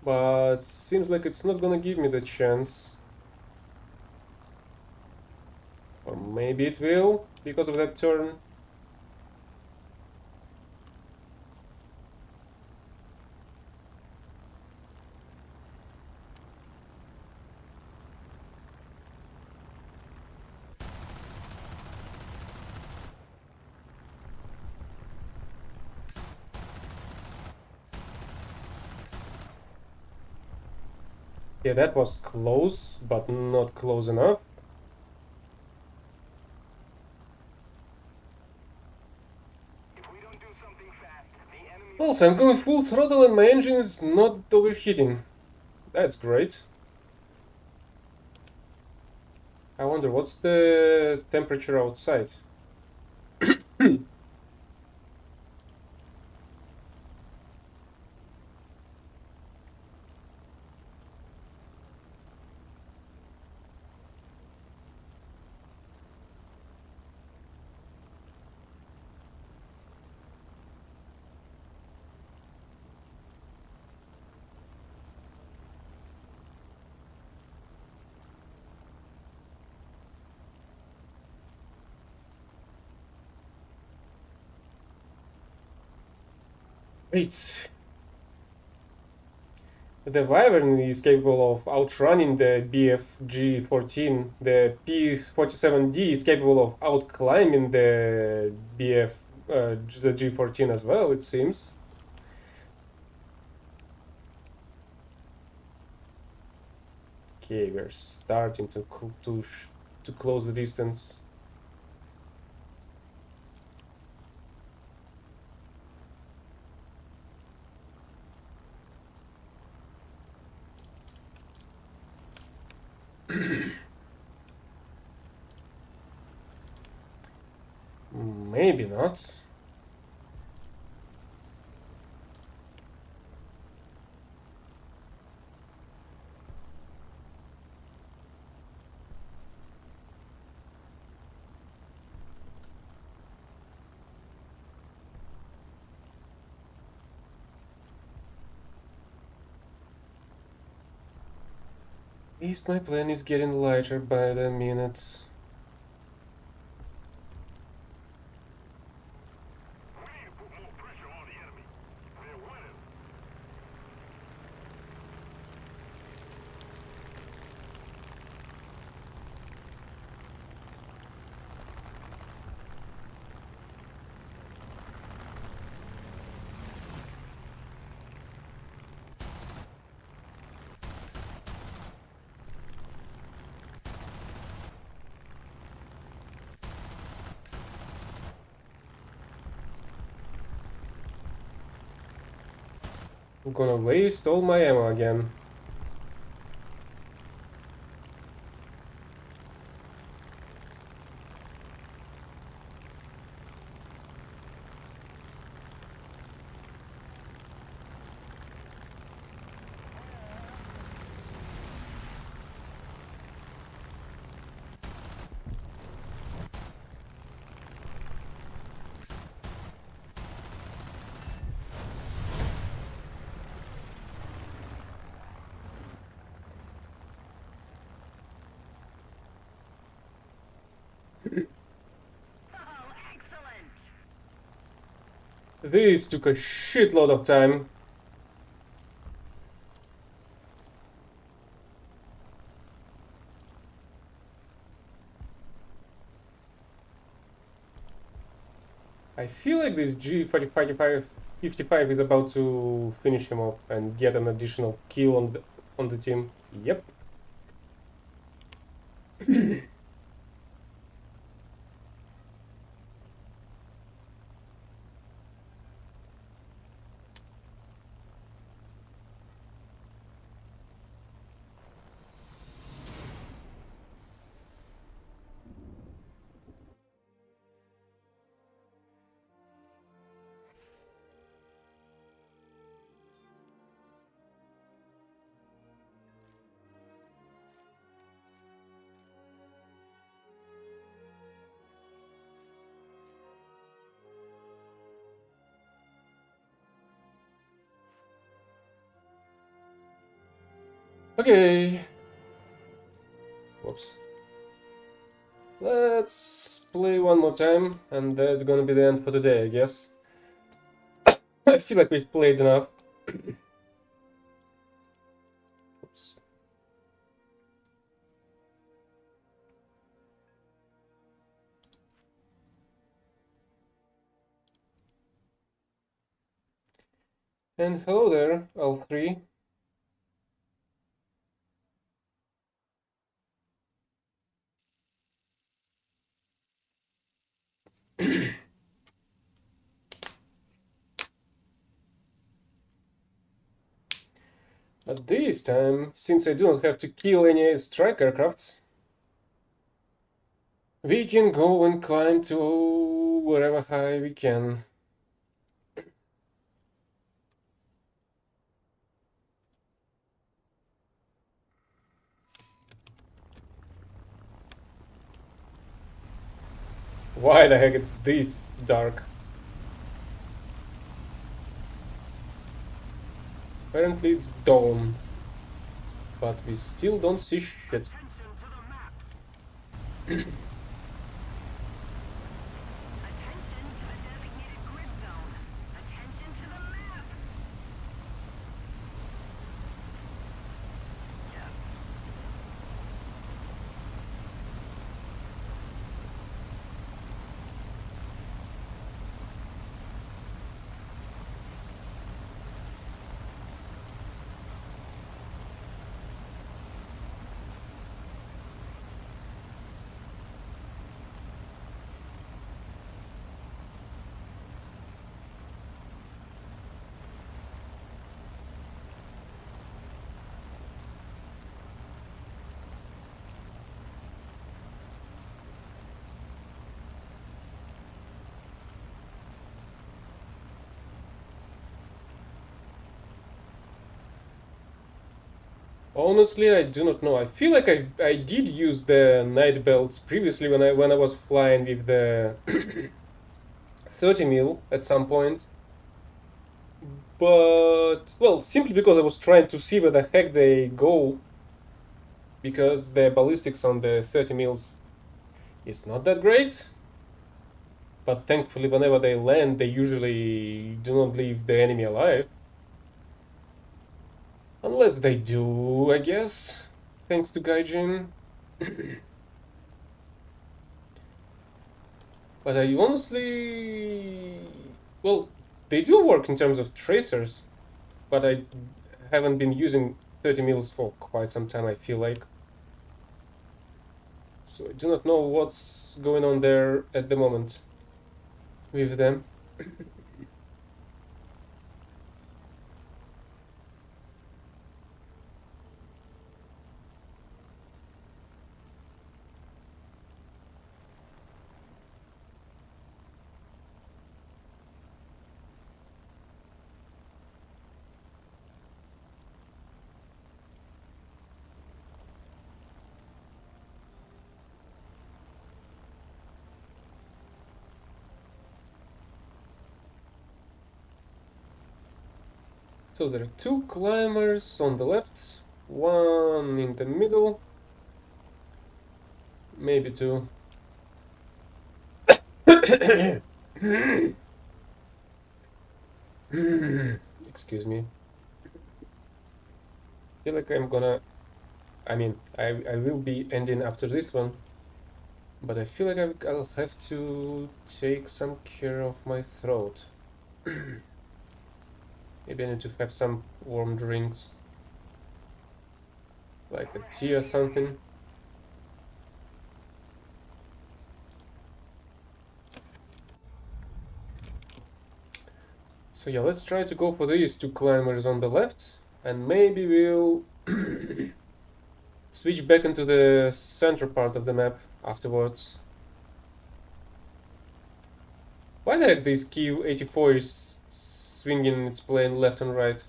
But seems like it's not gonna give me the chance. Or maybe it will, because of that turn. Yeah, that was close, but not close enough. If we don't do something fast, the enemy... Also, I'm going full throttle and my engine is not overheating. That's great. I wonder what's the temperature outside. Wait. The Wyvern is capable of outrunning the BFG-14. The P-47D is capable of outclimbing the G-14 as well, it seems. Okay, we're starting to close the distance. Maybe not. At least my plane is getting lighter by the minute. We need to put more pressure on the enemy. They're winning. I'm gonna waste all my ammo again. Oh, excellent! This took a shitload of time. I feel like this G45 is about to finish him off and get an additional kill on the team. Yep. Okay. Whoops. Let's play one more time, and that's gonna be the end for today, I guess. I feel like we've played enough. Oops. And hello there, all three. But this time, since I do not have to kill any strike aircrafts, we can go and climb to wherever high we can. Why the heck it's this dark? Apparently it's dawn, but we still don't see shit. Attention to the map. Attention to the designated grid zone. Attention to the map. Yeah. Honestly, I do not know. I feel like I did use the night belts previously when I was flying with the 30 mil at some point. But well, simply because I was trying to see where the heck they go, because the ballistics on the 30 mils is not that great. But thankfully, whenever they land, they usually do not leave the enemy alive. Unless they do, I guess. Thanks to Gaijin. But I honestly... Well, they do work in terms of tracers. But I haven't been using 30 mils for quite some time, I feel like. So I do not know what's going on there at the moment with them. So there are two climbers on the left, one in the middle, maybe two. Excuse me. I feel like I'm gonna... I mean, I will be ending after this one, but I feel like I'll have to take some care of my throat. Maybe I need to have some warm drinks, like a tea or something. So yeah, let's try to go for these two climbers on the left, and maybe we'll switch back into the center part of the map afterwards. Why the heck this Kiev-84 is swinging its plane left and right?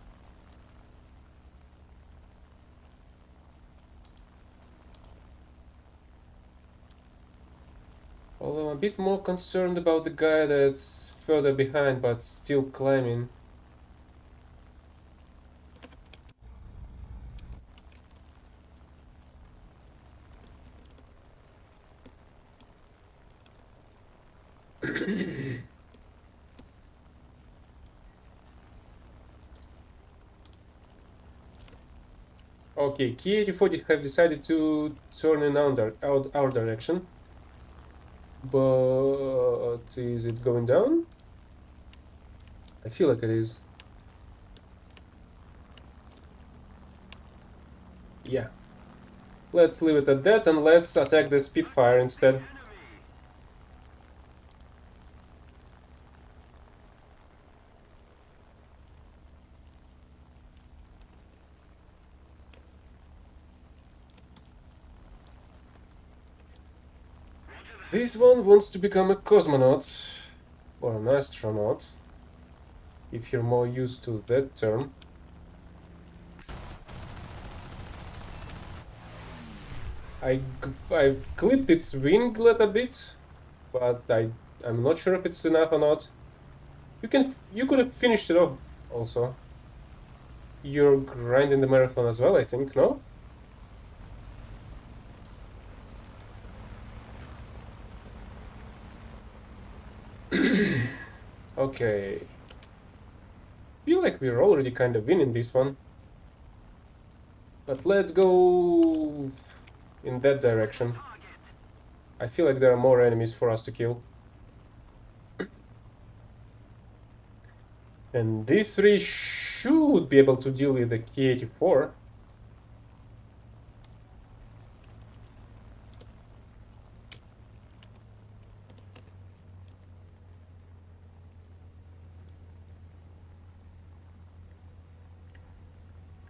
Although I'm a bit more concerned about the guy that's further behind but still climbing. Okay, Ki-84 have decided to turn in our direction. But is it going down? I feel like it is. Yeah. Let's leave it at that and let's attack the Spitfire instead. Enemy. This one wants to become a cosmonaut or an astronaut, if you're more used to that term. I've clipped its winglet a bit, but I'm not sure if it's enough or not. You could have finished it off also. You're grinding the marathon as well, I think, no? Okay. Feel like we're already kind of winning this one. But let's go in that direction. I feel like there are more enemies for us to kill. And these three should be able to deal with the K-84.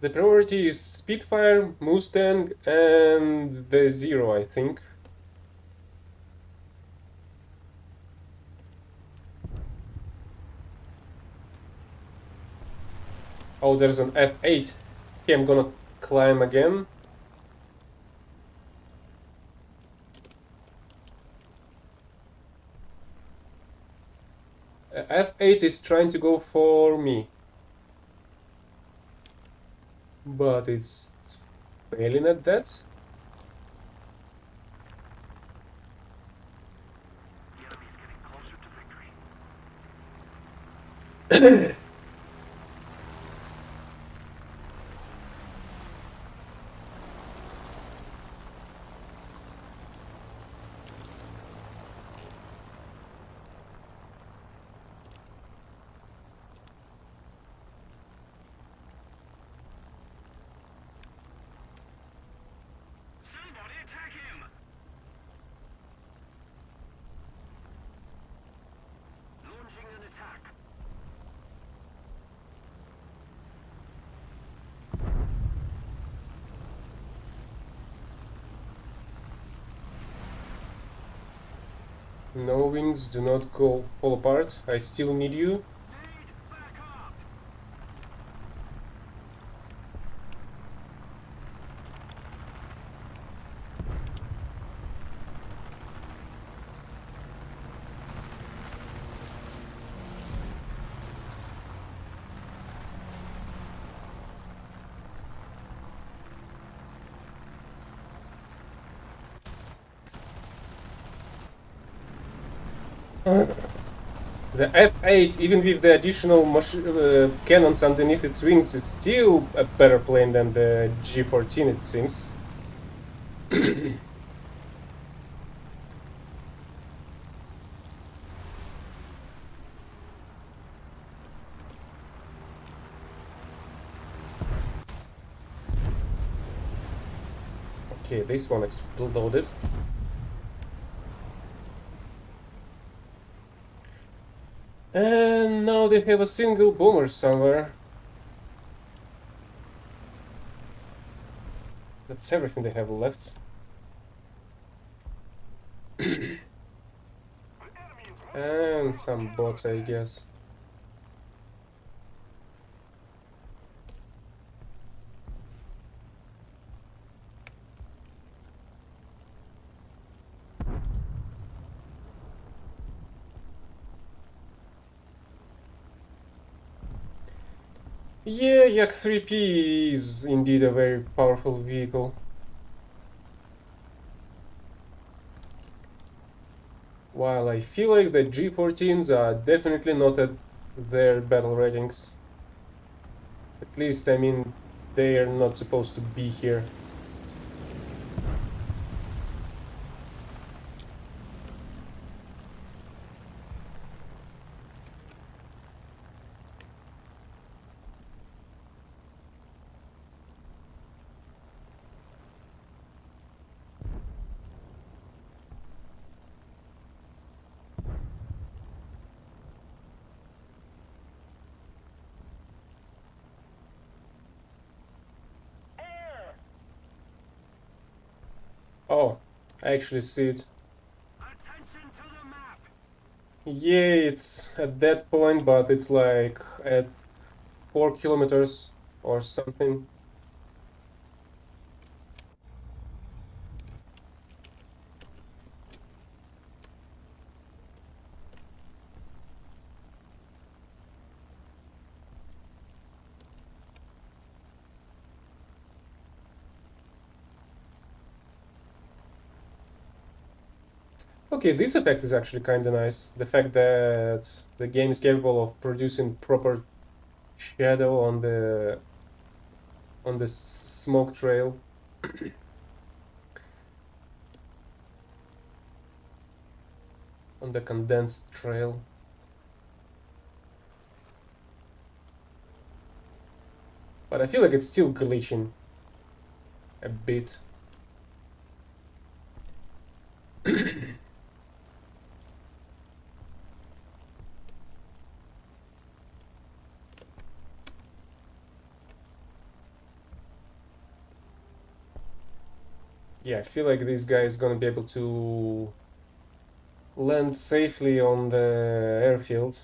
The priority is Spitfire, Mustang, and the Zero, I think. Oh, there's an F8. Okay, I'm gonna climb again. F8 is trying to go for me, but it's failing at that. The enemy's getting closer to victory. Somebody attack him! Launching an attack. No, wings, do not go fall apart. I still need you. Need backup! The F8, even with the additional cannons underneath its wings, is still a better plane than the G14, it seems. Okay, this one exploded. And now they have a single bomber somewhere. That's everything they have left. And some bots, I guess. Yeah, Yak 3P is indeed a very powerful vehicle. While I feel like the G14s are definitely not at their battle ratings. At least, I mean, they are not supposed to be here. Oh, I actually see it. Attack Yeah, it's at that point, but it's like at 4 kilometers or something. Okay, this effect is actually kind of nice. The fact that the game is capable of producing proper shadow on the smoke trail. On the condensed trail. But I feel like it's still glitching a bit. Yeah, I feel like this guy is gonna be able to land safely on the airfield.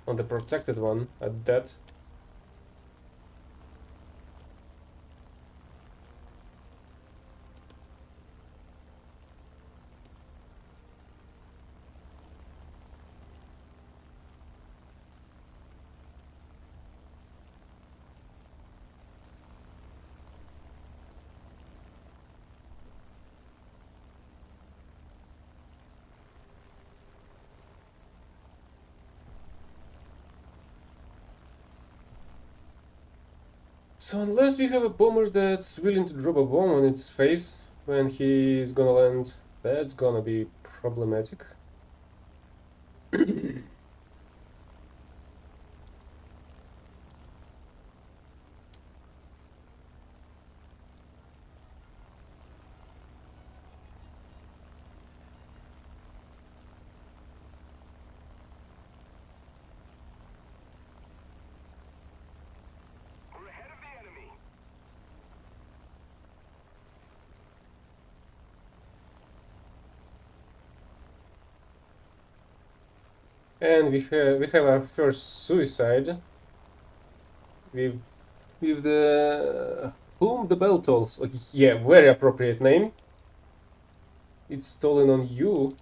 On the protected one at that. So unless we have a bomber that's willing to drop a bomb on its face when he's gonna land, that's gonna be problematic. We're ahead of the enemy. And we have our first suicide with the whom the bell tolls. Oh, yeah, very appropriate name. It's stolen on you.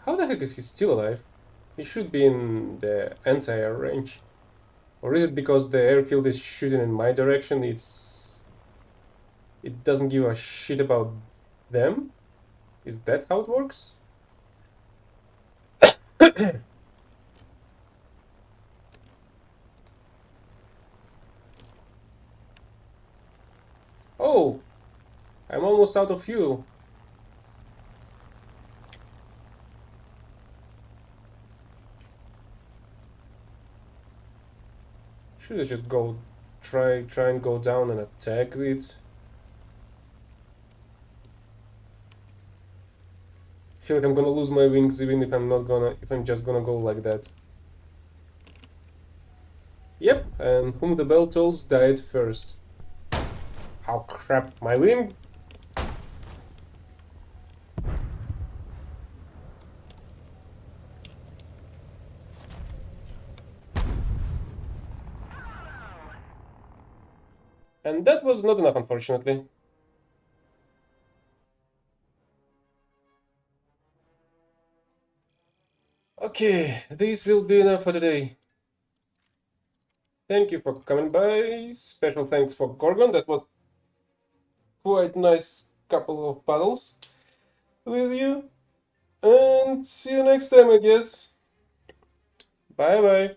How the heck is he still alive? He should be in the anti-air range. Or is it because the airfield is shooting in my direction, it doesn't give a shit about them? Is that how it works? Oh, I'm almost out of fuel. Should I just go try and go down and attack it? I feel like I'm gonna lose my wings even if I'm just gonna go like that. Yep, and whom the bell tolls died first. Oh crap, my wing? And that was not enough, unfortunately. Okay, this will be enough for today. Thank you for coming by. Special thanks for Gorgon. That was quite nice couple of battles with you. And see you next time, I guess. Bye bye.